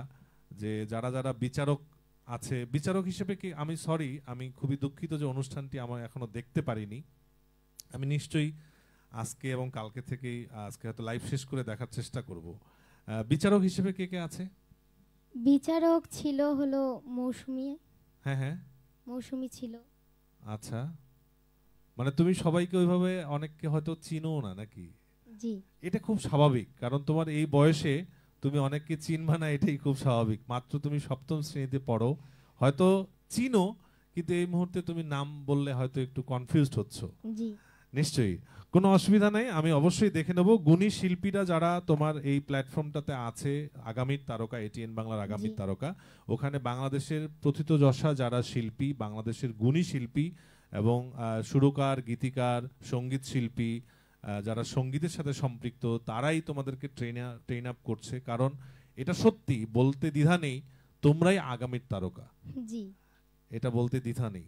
যে যারা যারা বিচারক আছে, বিচারক হিসেবে কি আমি সরি, আমি খুবই দুঃখিত যে অনুষ্ঠানটি আমার এখনো দেখতে পারিনি। আমি নিশ্চয়ই আজকে এবং কালকে থেকেই আজকে হয়তো লাইভ শেষ করে দেখার চেষ্টা করব। বিচারক হিসেবে কে কে আছে? বিচারক ছিল হলো মৌসুমী। হ্যাঁ হ্যাঁ, মৌসুমী ছিল। আচ্ছা, মানে তুমি সবাইকে ওইভাবে অনেককে হয়তো চিনো না নাকি? জি। এটা খুব স্বাভাবিক, কারণ তোমার এই বয়সে তুমি অনেককে চিনবা না, এটাই খুব স্বাভাবিক। মাত্র তুমি সপ্তম শ্রেণীতে পড়ো, হয়তো চিনো, কিন্তু এই মুহূর্তে তুমি নাম বললে হয়তো একটু কনফিউজড হচ্ছ। জি। নিশ্চয়ই, কোনো অসুবিধা নেই, আমি অবশ্যই দেখে নেব। গুণী শিল্পীরা যারা তোমার এই প্ল্যাটফর্মটাতে আছে, আগামীর তারকা, এটিএন বাংলার আগামীর তারকা, ওখানে বাংলাদেশের প্রথিতযশা যারা শিল্পী, বাংলাদেশের গুণী শিল্পী এবং সুরকার, গীতিকার, সঙ্গীত শিল্পী, যারা সঙ্গীতের সাথে সম্পৃক্ত, তারাই তোমাদেরকে ট্রেন আপ করছে। কারণ এটা সত্যি, বলতে দ্বিধা নেই, তোমরাই আগামীর তারকা। জি। এটা বলতে দ্বিধা নেই।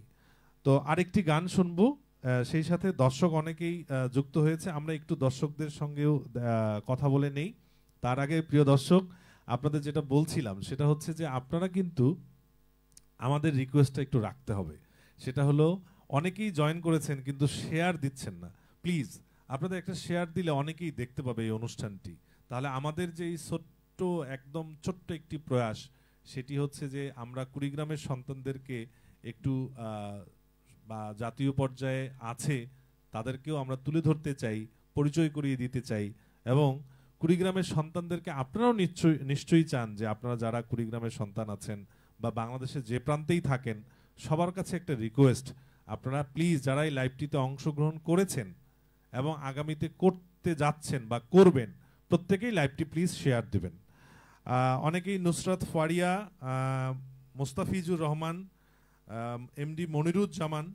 তো আরেকটি গান শুনবো, সেই সাথে দর্শক অনেকেই যুক্ত হয়েছে, আমরা একটু দর্শকদের সঙ্গেও কথা বলে নেই। তার আগে প্রিয় দর্শক, আপনাদের যেটা বলছিলাম সেটা হচ্ছে যে আপনারা কিন্তু আমাদের রিকোয়েস্টটা একটু রাখতে হবে। সেটা হলো, অনেকেই জয়েন করেছেন কিন্তু শেয়ার দিচ্ছেন না। প্লিজ আপনাদের একটা শেয়ার দিলে অনেকেই দেখতে পাবে এই অনুষ্ঠানটি। তাহলে আমাদের যে এই একদম ছোট্ট একটি প্রয়াস, সেটি হচ্ছে যে আমরা কুড়িগ্রামের সন্তানদেরকে একটু বা জাতীয় পর্যায়ে আছে তাদেরকেও আমরা তুলে ধরতে চাই, পরিচয় করিয়ে দিতে চাই। এবং কুড়িগ্রামের সন্তানদেরকে আপনারাও নিশ্চয়ই চান যে আপনারা যারা কুড়িগ্রামের সন্তান আছেন বা বাংলাদেশের যে প্রান্তেই থাকেন, সবার কাছে একটা রিকোয়েস্ট, আপনারা প্লিজ যারা এই লাইভটিতে অংশগ্রহণ করেছেন এবং আগামীতে করতে যাচ্ছেন বা করবেন, প্রত্যেকেই লাইভটি প্লিজ শেয়ার দিবেন। অনেকেই নুসরাত ফারিয়া, মোস্তাফিজুর রহমান, এমডি মনিরুজ্জামান,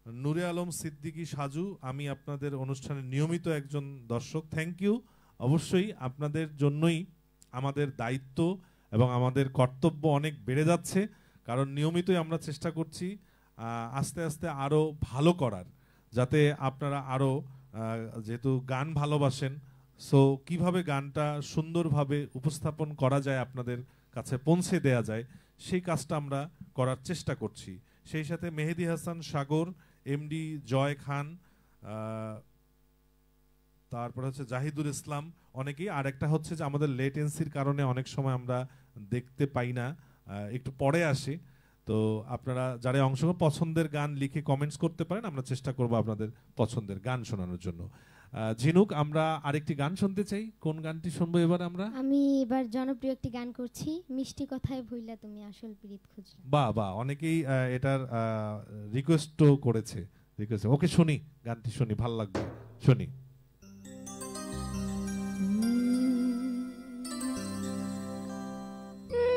নূরে আলম সিদ্দিকী সাজু, আমি আপনাদের অনুষ্ঠানের নিয়মিত একজন দর্শক, থ্যাংক ইউ। অবশ্যই আপনাদের জন্যই আমাদের দায়িত্ব এবং আমাদের কর্তব্য অনেক বেড়ে যাচ্ছে, কারণ নিয়মিতই আমরা চেষ্টা করছি আস্তে আস্তে আরও ভালো করার, যাতে আপনারা আরও, যেহেতু গান ভালোবাসেন, সো কিভাবে গানটা সুন্দরভাবে উপস্থাপন করা যায়, আপনাদের কাছে পৌঁছে দেয়া যায়, সেই কাজটা আমরা করার চেষ্টা করছি। সেই সাথে মেহেদি হাসান সাগর, এমডি জয় খান, তারপর হচ্ছে জাহিদুল ইসলাম, অনেকেই। আর একটা হচ্ছে যে আমাদের লেটেন্সির কারণে অনেক সময় আমরা দেখতে পাই না, একটু পরে আসে। তো আপনারা যারা অংশগ্রহণ, পছন্দের গান লিখে কমেন্টস করতে পারেন, আমরা চেষ্টা করব আপনাদের পছন্দের গান শোনানোর জন্য। ঝিনুক, আমরা আরেকটি গান শুনতে চাই, কোন গানটি শুনবো এবার আমরা? আমি এবার জনপ্রিয় একটি গান করছি, মিষ্টি কথায় ভুইলা তুমি আসল প্রীত খুঁজলা। বাহ বাহ, অনেকেই এটার রিকোয়েস্টও করেছে। ওকে, শুনি গানটি, শুনি, ভালো লাগবে, শুনি।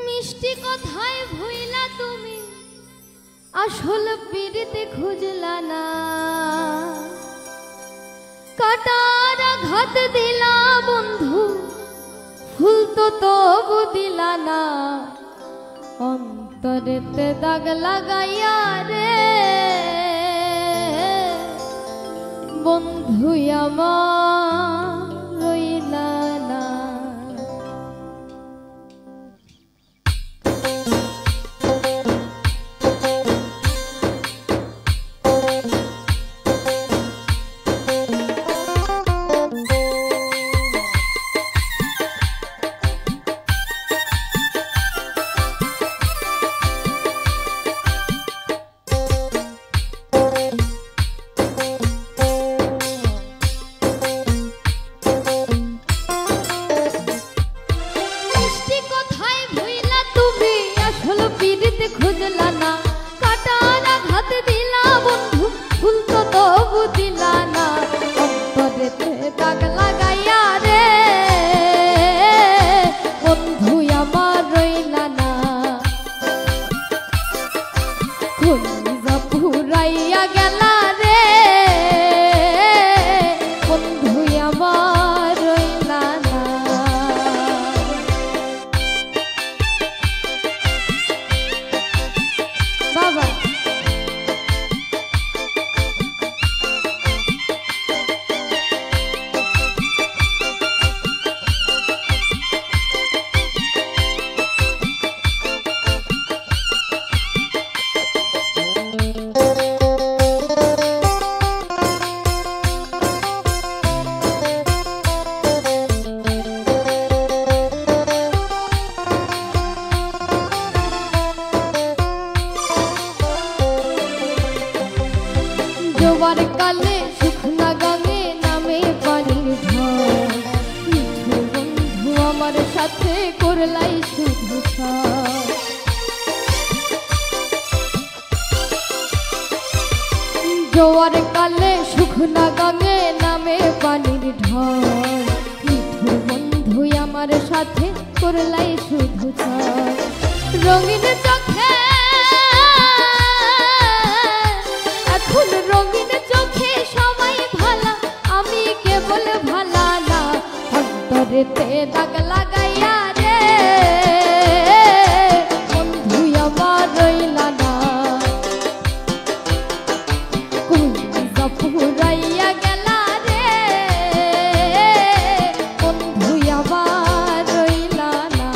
মিষ্টি কথায় ভুইলা তুমি আসল প্রীত খুঁজলা না, কাটার আঘাত দিলা বন্ধু, ফুল তো তবু দিলা না, অন্তরেতে দাগ লাগাইয়া রে বন্ধু আমার রইলা না। খুঁজলা না, কাটার আঘাত দিলা বন্ধু, ফুল তো তবু দিলা না, অন্তরেতে দাগ লাগাইয়া রে বন্ধু আমার রইলা না, কলিজা পুরাইয়া গেলা রে বন্ধু আমার রইলা না। বাবা জোয়ার কালে শুকনা গাঙে নামে পানির ঢল মিঠু বন্ধু আমার সাথে করলাই শুধু ছল জোয়ার কালে শুকনা গাঙে নামে পানির ঢল মিঠু বন্ধু আমার সাথে করলাই শুধু ছল রঙিন চোখে এখন রঙিন চোখে সবাই ভালা আমি কেবল ভালা না অন্তরেতে দাগ লাগাইয়া রে বন্ধু আমার রইলা না কলিজা পুরাইয়া গেলা রে বন্ধু আমার রইলা না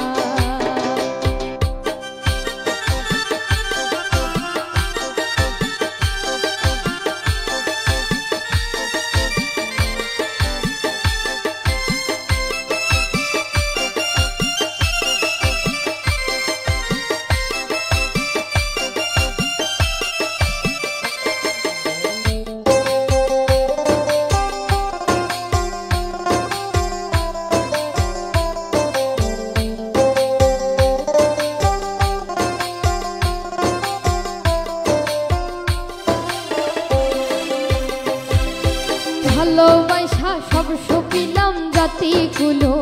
ভালোবাসা সব সপিলাম জাতি কুলো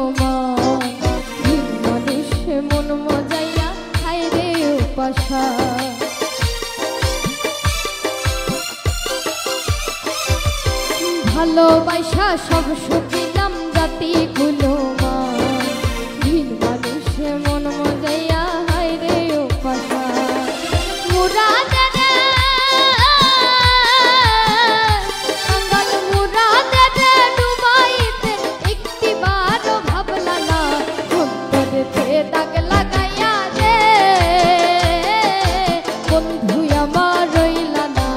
মানুষ মন মজাইয়া খাই রে উপাসা ভালোবাসা সব সপিলাম জাতি কুলো মানুষ মন মজাইয়া খাই রে উপাসা মুরাদ দাগ লাগাইয়া রে বন্ধু আমার রইলা না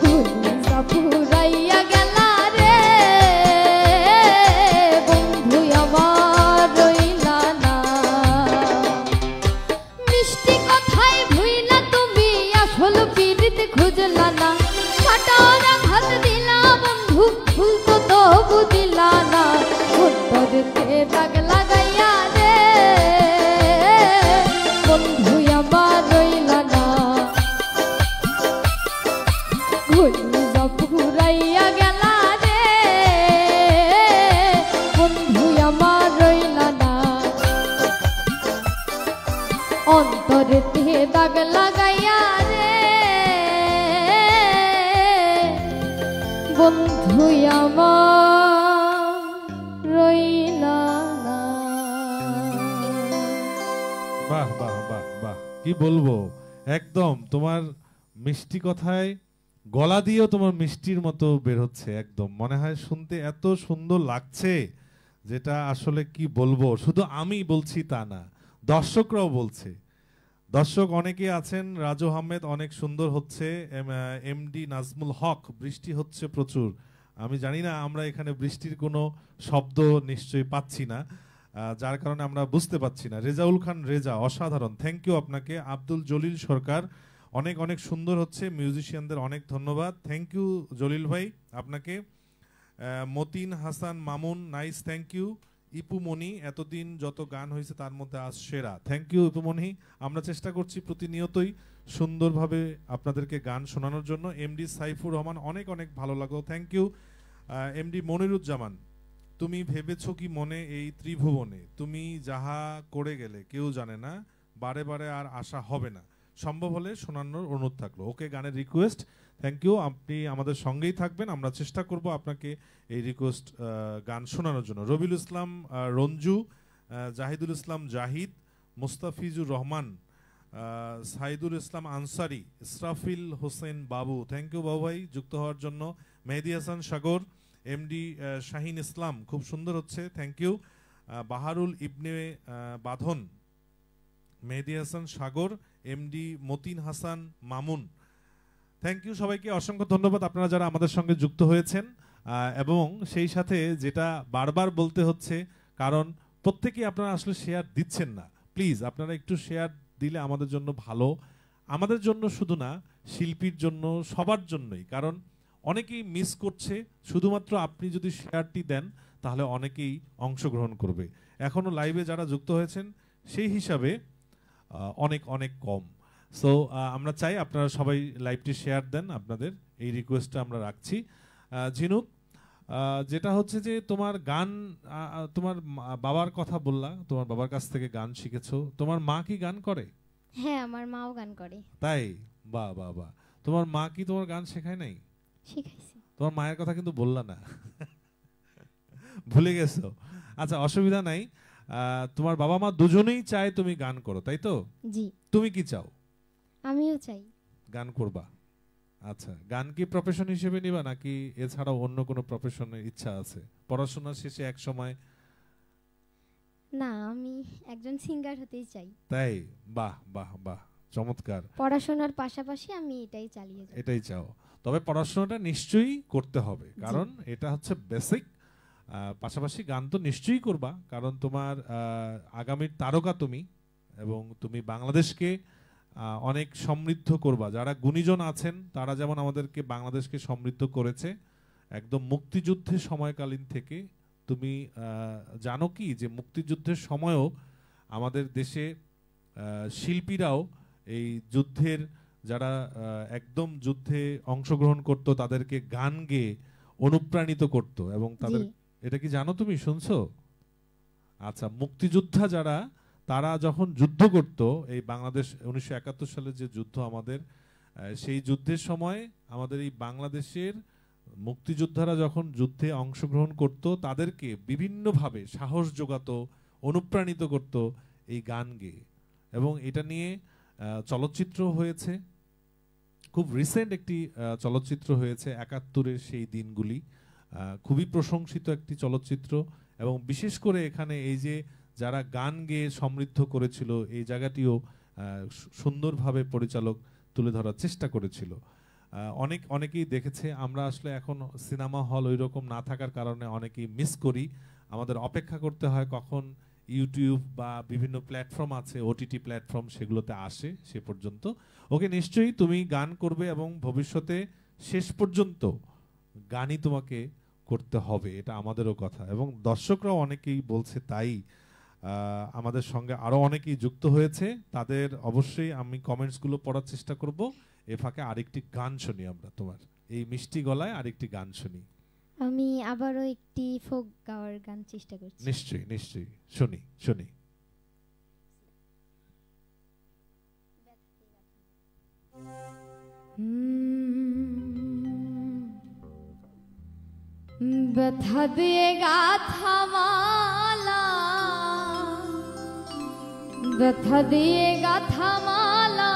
কলিজা পুরাইয়া গেলা রে বন্ধু আমার রইলা না মিষ্টি কথাই ভুইলা তুমি আসল পীড়িত খুঁজলা না কাটার আঘাত দিলা বন্ধু ভুল তো তবু দিলা না অন্তরেতে দাগ লাগাইয়া রে বন্ধু আমার রইলা না কলিজা পুরাইয়া গেলা রে বন্ধু আমার রইলা না অন্তরেতে দাগ লাগাইয়া রে বন্ধু আমার রইলা না বাহ বাহ বাহ বাহ কি বলবো একদম তোমার মিষ্টি কথায় গলা দিয়েও তোমার মিষ্টির মতো বের হচ্ছে একদম মনে হয় শুনতে এত সুন্দর লাগছে যেটা আসলে কি বলবো শুধু আমি বলছি তা না দর্শকরাও বলছে দর্শক অনেকে আছেন রাজু আহমেদ অনেক সুন্দর হচ্ছে এমডি নাজমুল হক বৃষ্টি হচ্ছে প্রচুর আমি জানি না আমরা এখানে বৃষ্টির কোনো শব্দ নিশ্চয়ই পাচ্ছি না যার কারণে আমরা বুঝতে পাচ্ছি না রেজাউল খান রেজা অসাধারণ থ্যাংক ইউ আপনাকে আব্দুল জলিল সরকার অনেক অনেক সুন্দর হচ্ছে মিউজিশিয়ানদের অনেক ধন্যবাদ থ্যাংক ইউ জলিল ভাই আপনাকে Matin Hasan Mamun nice thank you Ipumoni এতদিন যত গান হয়েছে তার মধ্যে আজ সেরা থ্যাংক ইউ ইপুমণি আমরা চেষ্টা করছি প্রতিনিয়তই সুন্দরভাবে আপনাদেরকে গান শোনানোর জন্য এমডি সাইফুর রহমান অনেক অনেক ভালো লাগলো থ্যাংক ইউ এমডি মনিরুজ্জামান তুমি ভেবেছো কি মনে এই ত্রিভুবনে তুমি যাহা করে গেলে কেউ জানে না বারে বারে আর আশা হবে না সম্ভব হলে শোনানোর অনুরোধ থাকলো ওকে গানের রিকোয়েস্ট থ্যাংক ইউ আপনি আমাদের সঙ্গেই থাকবেন আমরা চেষ্টা করব আপনাকে এই রিকোয়েস্ট গান শোনানোর জন্য রবিউল ইসলাম রঞ্জু জাহিদুল ইসলাম জাহিদ মুস্তাফিজুর রহমান সাইদুল ইসলাম আনসারি ইসরাফিল হোসেন বাবু থ্যাংক ইউ বাবু ভাই যুক্ত হওয়ার জন্য মেহেদি হাসান সাগর এমডি শাহিন ইসলাম খুব সুন্দর হচ্ছে thank you Baharul Ibne Badhon Mehedi Hasan Sagar MD Matin Hasan Mamun thank you সবাইকে অসংখ্য ধন্যবাদ আপনারা যারা আমাদের সঙ্গে যুক্ত হয়েছেন এবং সেই সাথে যেটা বারবার বলতে হচ্ছে কারণ প্রত্যেকেই আপনারা আসলে শেয়ার দিচ্ছেন না প্লিজ আপনারা একটু শেয়ার দিলে আমাদের জন্য ভালো আমাদের জন্য শুধু না, শিল্পীর জন্য, সবার জন্যই। কারণ অনেকেই মিস করছে, শুধুমাত্র আপনি যদি শেয়ারটি দেন তাহলে অনেকেই অংশগ্রহণ করবে। এখনো লাইভে যারা যুক্ত হয়েছেন সেই হিসাবে অনেক অনেক কম। সো আমরা চাই আপনারা সবাই লাইভটি শেয়ার দেন, আপনাদের এই রিকোয়েস্টটা আমরা রাখছি। ঝিনুক, যেটা হচ্ছে যে তোমার গান, তোমার বাবার কথা বললা, তোমার বাবার কাছ থেকে গান শিখেছো। তোমার মা কি গান করে? হ্যাঁ, আমার মাও গান করে। তাই? বাহ বাহ বাহ। তোমার মা কি তোমার গান শেখায় নাই? শিখাইছে। তোমার মায়ের কথা কিন্তু বললা না, ভুলে গেছো। আচ্ছা, অসুবিধা নাই। তোমার বাবা মা দুজনেই চায় তুমি গান করো, তাই তো? জি। তুমি কি চাও? আমিও চাই। গান করবা? আচ্ছা, গান কি প্রফেশন হিসেবে নিবা নাকি এছাড়াও অন্য কোনো প্রফেশনের ইচ্ছা আছে পড়াশোনা শেষে এক সময়? না, আমি একজন সিঙ্গার হতেই চাই। তাই? বাহ বাহ বাহ, চমৎকার। পড়াশোনার পাশাপাশি আমি এটাই চালিয়ে যাব। এটাই চাও? তবে পড়াশোনাটা নিশ্চয়ই করতে হবে, কারণ এটা হচ্ছে বেসিক। পাশাপাশি গান তো নিশ্চয়ই করবা, কারণ তোমার আগামীর তারকা তুমি, এবং তুমি বাংলাদেশকে অনেক সমৃদ্ধ করবা। যারা গুণীজন আছেন তারা যেমন আমাদেরকে বাংলাদেশকে সমৃদ্ধ করেছে একদম মুক্তিযুদ্ধের সময়কালীন থেকে। তুমি জানো কি যে মুক্তিযুদ্ধের সময়ও আমাদের দেশে শিল্পীরাও এই যুদ্ধের, যারা একদম যুদ্ধে অংশগ্রহণ করত, তাদেরকে গান গেয়ে অনুপ্রাণিত করত এবং তাদের, এটা কি জানো তুমি? শুনছো? আচ্ছা, মুক্তিযোদ্ধা যারা, তারা যখন যুদ্ধ করত, এই বাংলাদেশ 1971 সালে যে যুদ্ধ আমাদের, সেই যুদ্ধের সময় আমাদের এই বাংলাদেশের মুক্তিযোদ্ধারা যখন যুদ্ধে অংশগ্রহণ করত, তাদেরকে বিভিন্নভাবে সাহস যোগাতো, অনুপ্রাণিত করত এই গান গেয়ে। এবং এটা নিয়ে চলচ্চিত্র হয়েছে, খুব রিসেন্ট একটি চলচ্চিত্র হয়েছে 71-এর সেই দিনগুলি, খুবই প্রশংসিত একটি চলচ্চিত্র। এবং বিশেষ করে এখানে এই যে যারা গান গেয়ে সমৃদ্ধ করেছিল, এই জায়গাটিও সুন্দরভাবে পরিচালক তুলে ধরার চেষ্টা করেছিল। অনেকেই দেখেছে। আমরা আসলে এখন সিনেমা হল ওই রকম না থাকার কারণে অনেকেই মিস করি। আমাদের অপেক্ষা করতে হয় কখন ইউটিউব বা বিভিন্ন প্ল্যাটফর্ম আছে, ওটিটি প্ল্যাটফর্ম, সেগুলোতে আসে, সে পর্যন্ত। ওকে, নিশ্চয়ই তুমি গান করবে এবং ভবিষ্যতে শেষ পর্যন্ত গানই তোমাকে করতে হবে, এটা আমাদেরও কথা। এবং দর্শকরাও অনেকেই বলছে তাই। আমাদের সঙ্গে আরো অনেকেই যুক্ত হয়েছে, তাদের অবশ্যই আমি কমেন্টসগুলো পড়ার চেষ্টা করব। এ ফাঁকে আরেকটি গান শুনি আমরা, তোমার এই মিষ্টি গলায় আরেকটি গান শুনি। আমি আবারও একটি ফোক গাওয়ার গান চেষ্টা করছি। নিশ্চয়ই নিশ্চয়ই, শুনি শুনি। ব্যথা দিয়ে গাথা মালা, ব্যথা দিয়ে গাথা মালা,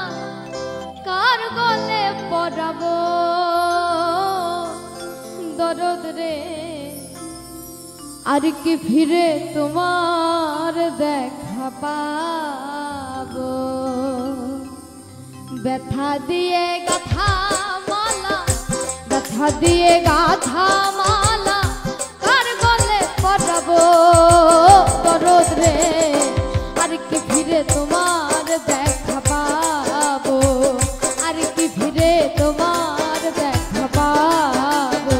কার গলে পরাবো দরদ রে, আর কি ফিরে তোমার দেখা পাবো। ব্যথা দিয়ে গাথা মালা, ব্যথা দিয়ে গাথা মালা, কার গলে পরাবো দরদ রে, আর কি ফিরে তোমার দেখা পাবো, আর কি ফিরে তোমার দেখা পাবো।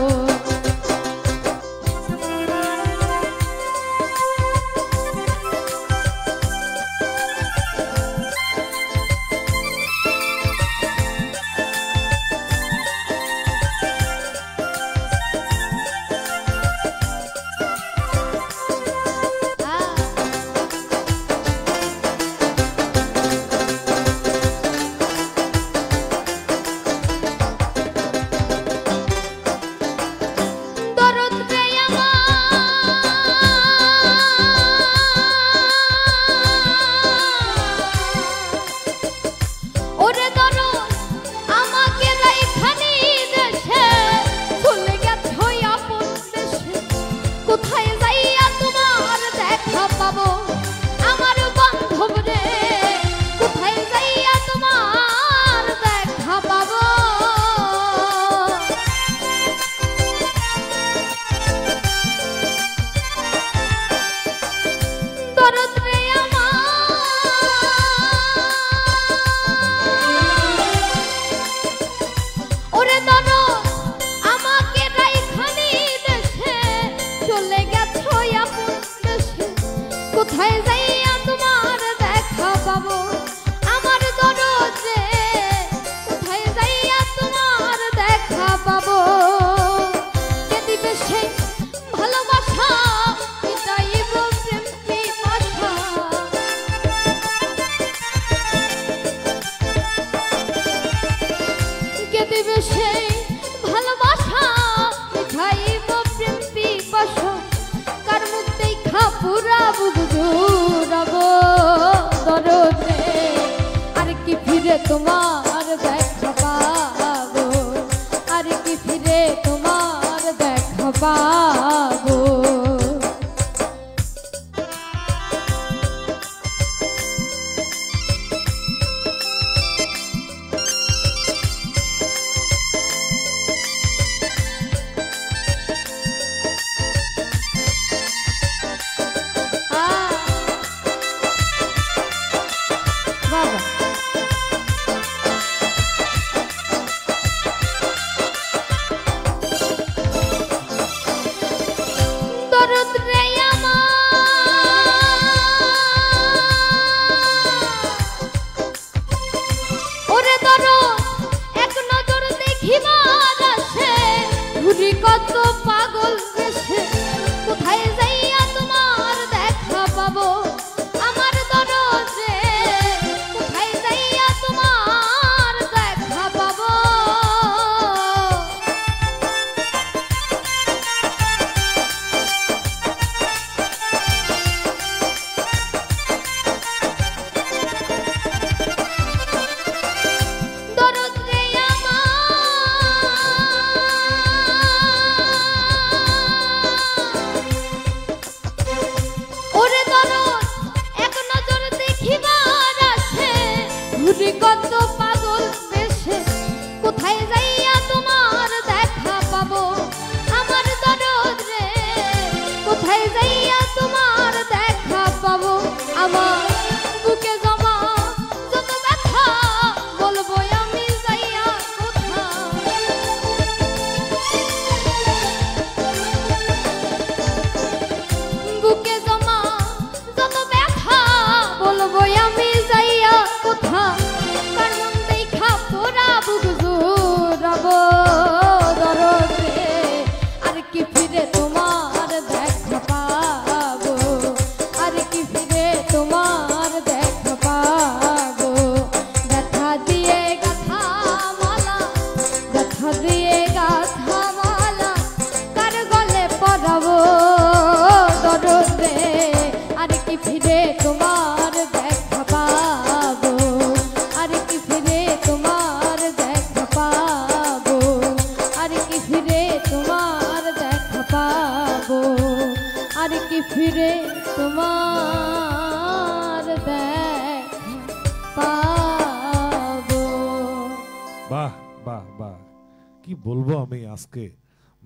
বলবো আমি আজকে,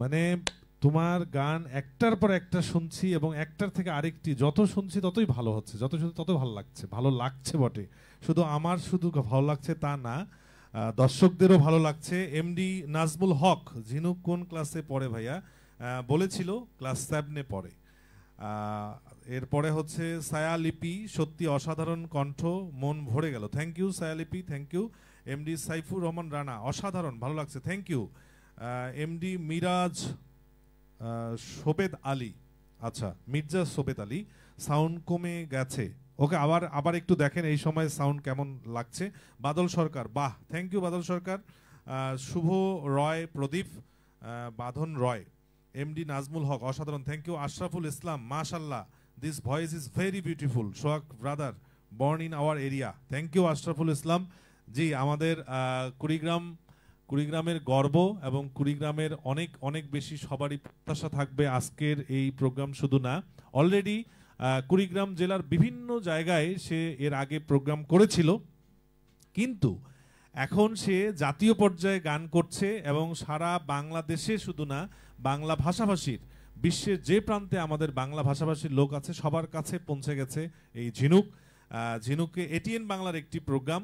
মানে তোমার গান একটার পর একটা শুনছি এবং একটার থেকে আরেকটি যত শুনছি ততই ভালো হচ্ছে, যত শুনছি তত ভালো লাগছে বটে। শুধু আমার শুধু ভালো লাগছে তা না, দর্শকদেরও ভালো লাগছে। এমডি নাজমুল হক, ঝিনুক কোন ক্লাসে পড়ে ভাইয়া? বলেছিল ক্লাস 7-এ পড়ে। এরপরে হচ্ছে সায়া লিপি, সত্যি অসাধারণ কণ্ঠ, মন ভরে গেল। Thank you Saya Lipi, thank you. MD Saifur Rahman Rana, অসাধারণ, ভালো লাগছে, thank you. MD Miraj Sobed Ali, আচ্ছা মির্জা সোবেদ আলী, সাউন্ড কমে গেছে, ওকে আবার একটু দেখেন এই সময় সাউন্ড কেমন লাগছে। বাদল সরকার, বাহ, থ্যাংক ইউ বাদল সরকার। শুভ রয় প্রদীপ, বাঁধন রয়। এমডি নাজমুল হক, অসাধারণ, থ্যাংক ইউ। আশরাফুল ইসলাম, মাশাল্লাহ, this voice is very beautiful. Sohag brother, born in our area, thank you Ashraful Islam. জি, আমাদের কুড়িগ্রামের গর্ব এবং কুড়িগ্রামের অনেক অনেক বেশি সবারই প্রত্যাশা থাকবে আজকের এই প্রোগ্রাম শুধু না, অলরেডি কুড়িগ্রাম জেলার বিভিন্ন জায়গায় সে এর আগে প্রোগ্রাম করেছিল, কিন্তু এখন সে জাতীয় পর্যায়ে গান করছে এবং সারা বাংলাদেশে শুধু না, বাংলা ভাষাভাষীর বিশ্বের যে প্রান্তে আমাদের বাংলা ভাষাভাষীর লোক আছে সবার কাছে পৌঁছে গেছে এই ঝিনুক। ঝিনুকে এটিএন বাংলার একটি প্রোগ্রাম,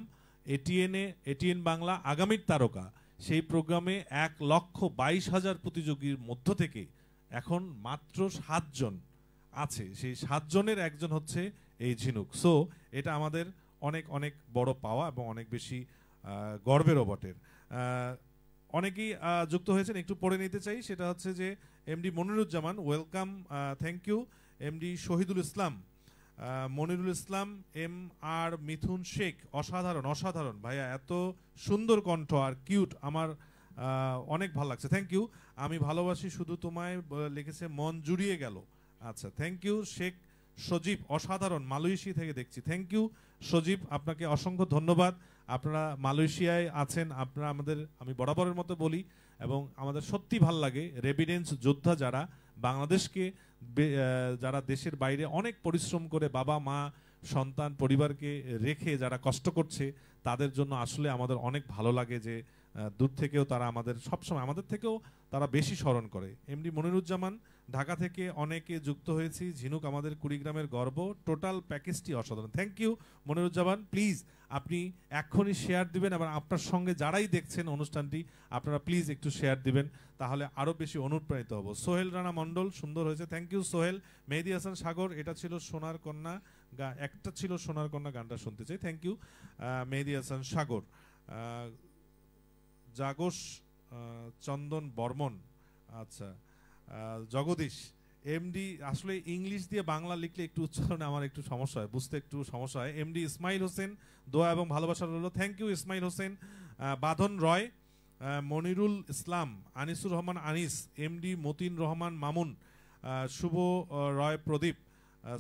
এটিএন বাংলা আগামীর তারকা, সেই প্রোগ্রামে 1,22,000 প্রতিযোগীর মধ্য থেকে এখন মাত্র 7 জন আছে, সেই 7 জনের একজন হচ্ছে এই ঝিনুক। সো এটা আমাদের অনেক অনেক বড় পাওয়া এবং অনেক বেশি গর্বেরও বটের। অনেকেই যুক্ত হয়েছেন, একটু পড়ে নিতে চাই, সেটা হচ্ছে যে MD Moniruzzaman, welcome, thank you. MD Shahidul Islam, Monirul Islam, M R Mithun Sheikh, অসাধারণ অসাধারণ ভাইয়া, এত সুন্দর কণ্ঠ আর কিউট, আমার অনেক ভালো লাগছে, থ্যাংক ইউ। আমি ভালোবাসি শুধু তোমায় লিখেছে মন জুড়িয়ে গেল, আচ্ছা থ্যাংক ইউ। শেখ সজীব, অসাধারণ, মালয়েশিয়া থেকে দেখছি, থ্যাংক ইউ সজীব, আপনাকে অসংখ্য ধন্যবাদ। আপনারা মালয়েশিয়ায় আছেন, আপনারা আমাদের, আমি বরাবরের মতো বলি এবং আমাদের সত্যি ভাল লাগে, রেভিডেন্স যোদ্ধা যারা বাংলাদেশকে, যারা দেশের বাইরে অনেক পরিশ্রম করে বাবা মা সন্তান পরিবারকে রেখে যারা কষ্ট করছে, তাদের জন্য আসলে আমাদের অনেক ভালো লাগে যে দূর থেকেও তারা আমাদের সবসময়, আমাদের থেকেও তারা বেশি স্মরণ করে। এমডি মনিরুজ্জামান, ঢাকা থেকে অনেকে যুক্ত হয়েছি, ঝিনুক আমাদের কুড়িগ্রামের গর্ব, টোটাল প্যাকেজটি অসাধারণ, থ্যাংক ইউ মনিরুজ্জামান। প্লিজ আপনি এক্ষুনি শেয়ার দিবেন এবং আপনার সঙ্গে যারাই দেখছেন অনুষ্ঠানটি আপনারা প্লিজ একটু শেয়ার দিবেন, তাহলে আরও বেশি অনুপ্রাণিত হব। সোহেল রানা মণ্ডল, সুন্দর হয়েছে, থ্যাংক ইউ সোহেল। মেহেদি হাসান সাগর, এটা ছিল সোনার কন্যা, একটা ছিল সোনার কন্যা, গানটা শুনতে চাই, থ্যাংক ইউ মেহেদি হাসান সাগর। জাগোশ চন্দন বর্মন, আচ্ছা জগদীশ, এমডি, আসলে ইংলিশ দিয়ে বাংলা লিখলে একটু উচ্চারণে আমার একটু সমস্যা হয়, বুঝতে একটু সমস্যা হয়। এমডি ইসমাইল হোসেন, দোয়া এবং ভালোবাসা রইল, thank you Ismail Hossain. Badhon Roy, Monirul Islam, Anisur Rahman Anis, MD Matin Rahman Mamun, Shuvo Roy Pradip,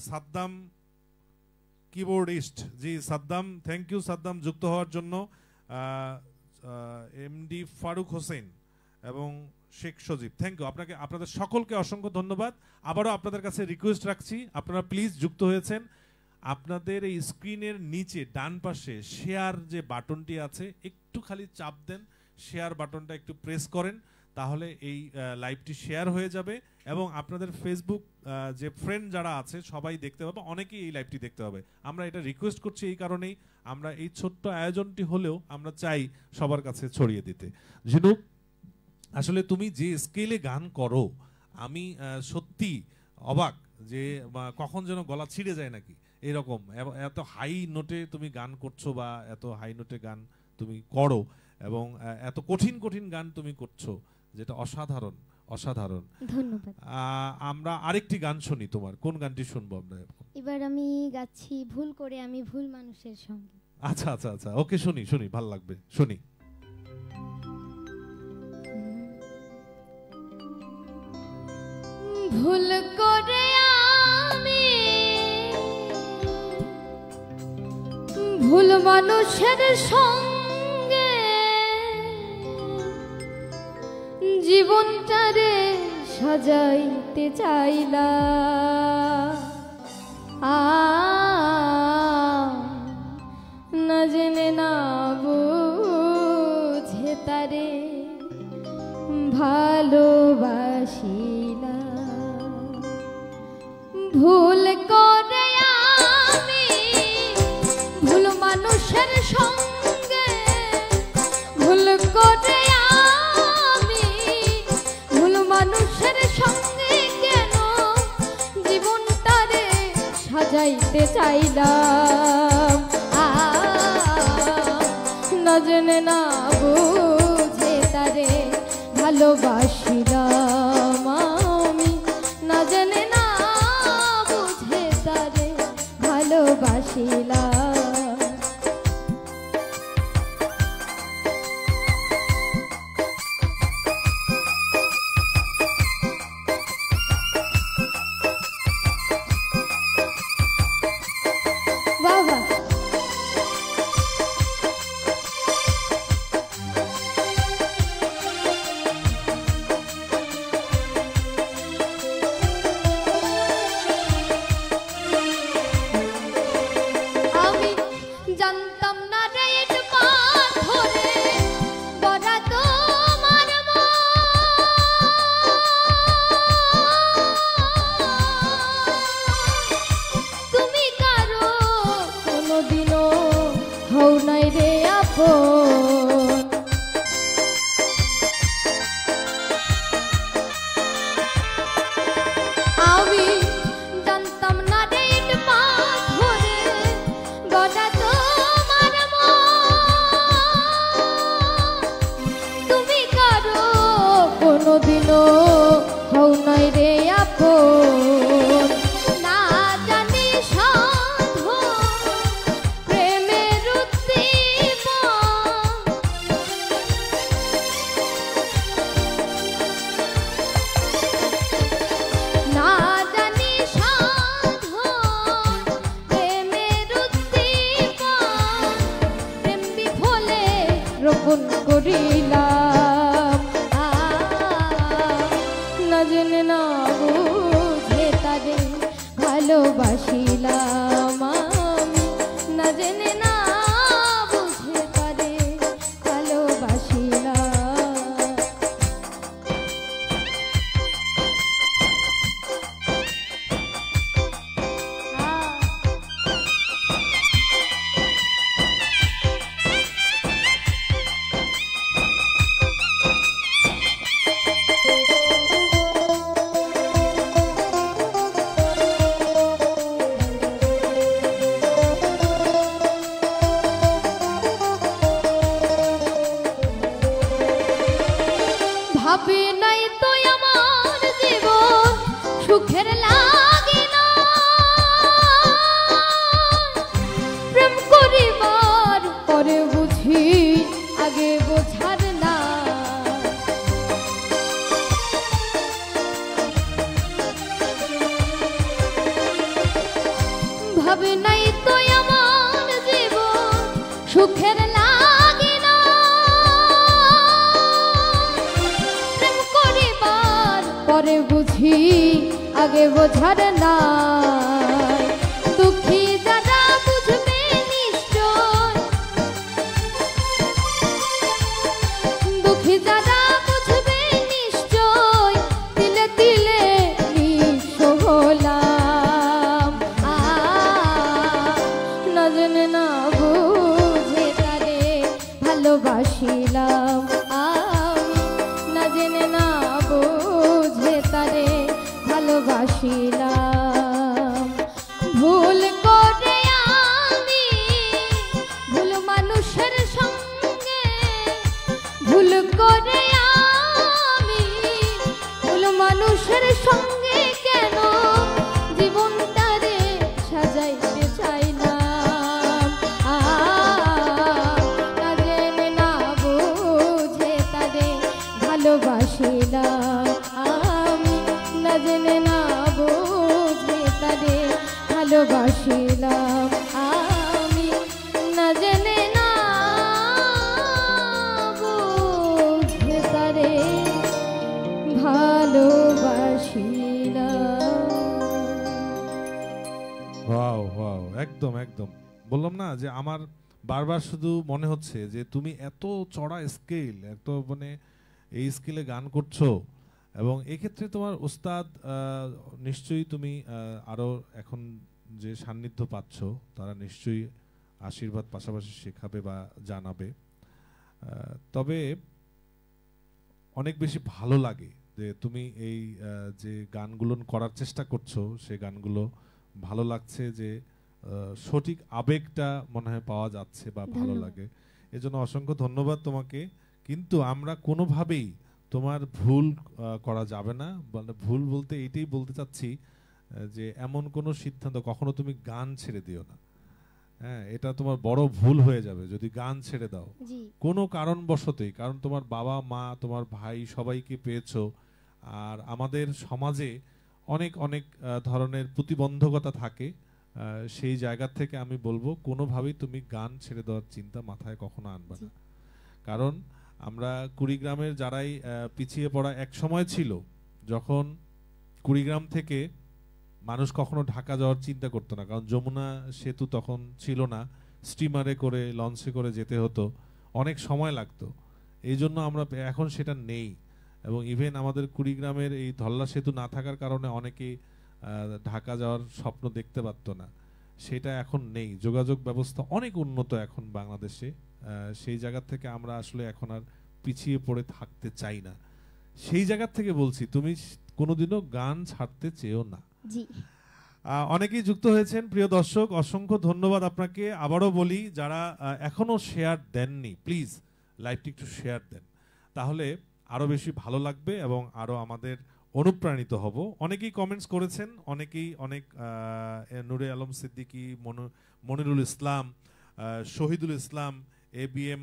Saddam keyboardist, জি সাদ্দাম, থ্যাংক ইউ সাদ্দাম যুক্ত হওয়ার জন্য। এমডি ফারুক হোসেন এবং শেখ সজীব, থ্যাংক ইউ আপনাকে, আপনাদের সকলকে অসংখ্য ধন্যবাদ। আবারও আপনাদের কাছে রিকোয়েস্ট রাখছি, আপনারা প্লিজ যুক্ত হয়েছেন, আপনাদের এই স্ক্রিনের নিচে ডান পাশে শেয়ার যে বাটনটি আছে একটু খালি চাপ দেন, শেয়ার বাটনটা একটু প্রেস করেন, তাহলে এই লাইভটি শেয়ার হয়ে যাবে এবং আপনাদের ফেসবুক যে ফ্রেন্ড যারা আছে সবাই দেখতে পাবে, অনেকেই এই লাইভটি দেখতে পাবে। আমরা এটা রিকোয়েস্ট করছি এই কারণেই, আমরা এই ছোট্ট আয়োজনটি হলেও আমরা চাই সবার কাছে ছড়িয়ে দিতে। ঝিনুক, আসলে তুমি যে স্কেলে গান করো আমি সত্যি অবাক, যে কখন যেন গলা ছিঁড়ে যায় নাকি এরকম, এত হাই নোটে তুমি গান করছো বা এত হাই নোটে গান তুমি করো এবং এত কঠিন কঠিন গান তুমি করছো, যেটা অসাধারণ অসাধারণ, ধন্যবাদ। আমরা আরেকটি গান শুনি তোমার, কোন গানটি শুনবো আমরা এবার? আমি গাচ্ছি ভুল করে আমি ভুল মানুষের সঙ্গে। আচ্ছা আচ্ছা আচ্ছা, ওকে শুনি শুনি, ভালো লাগবে, শুনি। ভুল করে আমি ভুল মানুষের সঙ্গে জীবনটারে সাজাইতে চাইলাম, না জেনে না বুঝে তারে ভালোবাসিলাম ভুল করে আমি ভুল মানুষের সঙ্গে ভুল করে আমি ভুল মানুষের সঙ্গে কেন জীবনটারে সাজাইতে চাইলাম না জেনে না বুঝে তারে ভালোবাসিলাম আমি না জেনে না বুঝে তারে ভালোবাসিলাম বাবা জানতাম না রে পাথরে বড়া তোমার তুমি কারো কোনোদিনও হও নাই রে আপন আমি জানতাম না রে পাথরে বড়া কোনোদিনও হও নাই রে আপন না জানি সাধু প্রেমের উদ্দীপন না জানি সাধু প্রেমের উদ্দীপন প্রেম বিফলে রোপণ করিলাম না জেনে না বুঝে তারে ভালোবাসিলাম আমি না জেনে না বুঝে তারে ভালোবাসিলাম ভাবি নাই তো আমার জীবন সুখের লাগে না প্রেম করিবার পরে বুঝি আগে বোঝার না ভাবি নাই তো আমার জীবন সুখের লাগে না পরে বুঝি আগে বোঝার নাই দুঃখী যারা বুঝবে নিশ্চয় দুঃখী যারা বুঝবে নিশ্চয় তিলে তিলে নিঃস্ব হলাম না জেনে না বুঝে তারে ভালোবাসিলাম আমি না জেনে না বুঝে তারে ভালোবাসিলাম ভুল করে আমি ভুল মানুষের সঙ্গে ভুল করে আমি ভুল মানুষের সঙ্গে কেন জীবনটারে সাজাইতে চাইলাম না জেনে না বুঝে তারে ভালোবাসিলাম আমি না জেনে না বুঝে তারে ভালোবাসিলাম আমি না জেনে না বুঝে তারে ভালোবাসিলাম ওয়াও ওয়াও একদম একদম বললাম না যে আমার বারবার শুধু মনে হচ্ছে যে তুমি এত চড়া স্কেল এত মানে এই স্কেলে গান করছো, এবং এক্ষেত্রে তোমার ওস্তাদ নিশ্চয়ই তুমি আরো এখন যে সান্নিধ্য পাচ্ছ তারা নিশ্চয়ই আশীর্বাদ পাশাপাশি শেখাবে বা জানাবে। তবে অনেক বেশি ভালো লাগে যে তুমি এই যে গানগুলো করার চেষ্টা করছো, সে গানগুলো ভালো লাগছে, যে সঠিক আবেগটা মনে হয় পাওয়া যাচ্ছে বা ভালো লাগে, এজন্য অসংখ্য ধন্যবাদ তোমাকে। কিন্তু আমরা কোনোভাবেই তোমার ভুল করা যাবে না, মানে ভুল বলতে এইটাই বলতে চাচ্ছি যে এমন কোনো সিদ্ধান্ত কখনো তুমি গান ছেড়ে দিও না। হ্যাঁ, এটা তোমার বড় ভুল হয়ে যাবে যদি গান ছেড়ে দাও কোনো কারণবশতই, কারণ তোমার বাবা মা তোমার ভাই সবাইকে পেয়েছো, আর আমাদের সমাজে অনেক অনেক ধরনের প্রতিবন্ধকতা থাকে। সেই জায়গা থেকে আমি বলবো কোনোভাবেই তুমি গান ছেড়ে দেওয়ার চিন্তা মাথায় কখনো আনবে না। কারণ আমরা কুড়িগ্রামের যারাই পিছিয়ে পড়া এক সময় ছিল, যখন কুড়িগ্রাম থেকে মানুষ কখনো ঢাকা যাওয়ার চিন্তা করতো না, কারণ যমুনা সেতু তখন ছিল না, স্টিমারে করে লঞ্চে করে যেতে হতো, অনেক সময় লাগতো। এই জন্য আমরা এখন সেটা নেই, এবং ইভেন আমাদের কুড়িগ্রামের এই ধল্লা সেতু না থাকার কারণে অনেকেই ঢাকা যাওয়ার স্বপ্ন দেখতে পারতো না, সেটা এখন নেই। যোগাযোগ ব্যবস্থা অনেক উন্নত এখন বাংলাদেশে, সেই জায়গা থেকে আমরা আসলে এখন আর পিছিয়ে পড়ে থাকতে চাই না। সেই জায়গা থেকে বলছি তুমি কোনোদিনও গান ছাড়তে চেয়েও না। অনেকেই যুক্ত হয়েছেন প্রিয় দর্শক, অসংখ্য ধন্যবাদ আপনাকে। আবারও বলি, যারা এখনো শেয়ার দেননি প্লিজ লাইভটি একটু শেয়ার দেন, তাহলে আরো বেশি ভালো লাগবে এবং আরো আমাদের অনুপ্রাণিত হব। অনেকেই কমেন্টস করেছেন, অনেকেই অনেক নূরে আলম সিদ্দিকী, মনিরুল ইসলাম, শহীদুল ইসলাম, ABM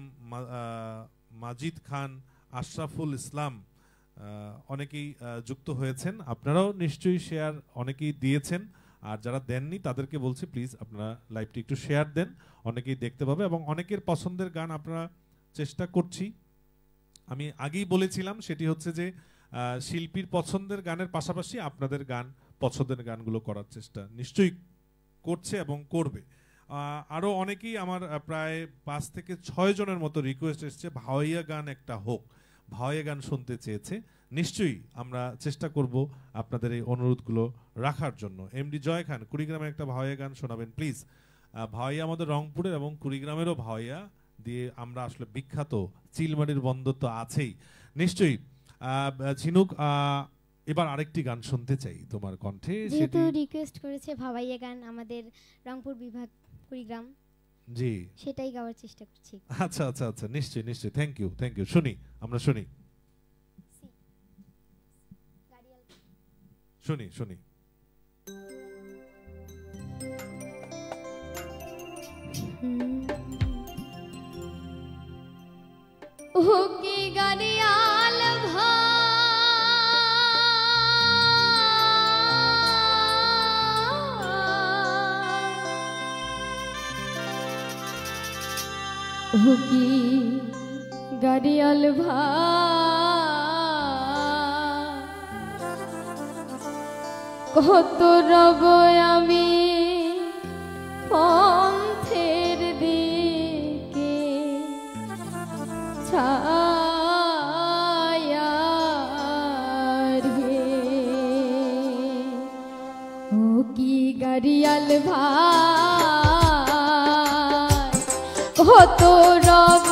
মাজিদ খান, আশরাফুল ইসলাম, অনেকেই যুক্ত হয়েছেন। আপনারাও নিশ্চয়ই শেয়ার অনেকেই দিয়েছেন, আর যারা দেননি তাদেরকে বলছি প্লিজ আপনারা লাইভটি একটু শেয়ার দেন, অনেকেই দেখতে পাবে এবং অনেকের পছন্দের গান আপনারা চেষ্টা করছি। আমি আগেই বলেছিলাম, সেটি হচ্ছে যে শিল্পীর পছন্দের গানের পাশাপাশি আপনাদের গান পছন্দের গানগুলো করার চেষ্টা নিশ্চয়ই করছে এবং করবে। আরও অনেকেই আমার প্রায় 5 থেকে 6 জনের মতো রিকোয়েস্ট এসছে ভাওয়াইয়া গান একটা হোক, ভাওয়াইয়া গান শুনতে চেয়েছে। নিশ্চয়ই আমরা চেষ্টা করব আপনাদের এই অনুরোধগুলো রাখার জন্য। MD জয় খান, কুড়িগ্রামের একটা ভাওয়াইয়া গান শোনাবেন প্লিজ। ভাওয়াইয়া আমাদের রংপুরের এবং কুড়িগ্রামেরও ভাওয়াইয়া দিয়ে আমরা আসলে বিখ্যাত, চিলমারির বন্দর তো আছেই নিশ্চয়ই। ঝিনুক, এবার আরেকটি গান শুনতে চাই তোমার কণ্ঠে, যেহেতু রিকোয়েস্ট করেছে ভাওয়াইয়া গান আমাদের রংপুর বিভাগ কুড়িগ্রাম, জি সেটাই গাওয়ার চেষ্টা করছি। আচ্ছা আচ্ছা আচ্ছা, নিশ্চয়ই নিশ্চয়ই, থ্যাংক ইউ থ্যাংক ইউ। শুনি, আমরা শুনি শুনি শুনি। ও কি গাড়িয়াল ভাই, ও কি গাড়িয়াল ভাই, কত রব আমি পন্থের দিকে ছায়ার হে, ও কি গাড়িয়াল ভাই, কত রব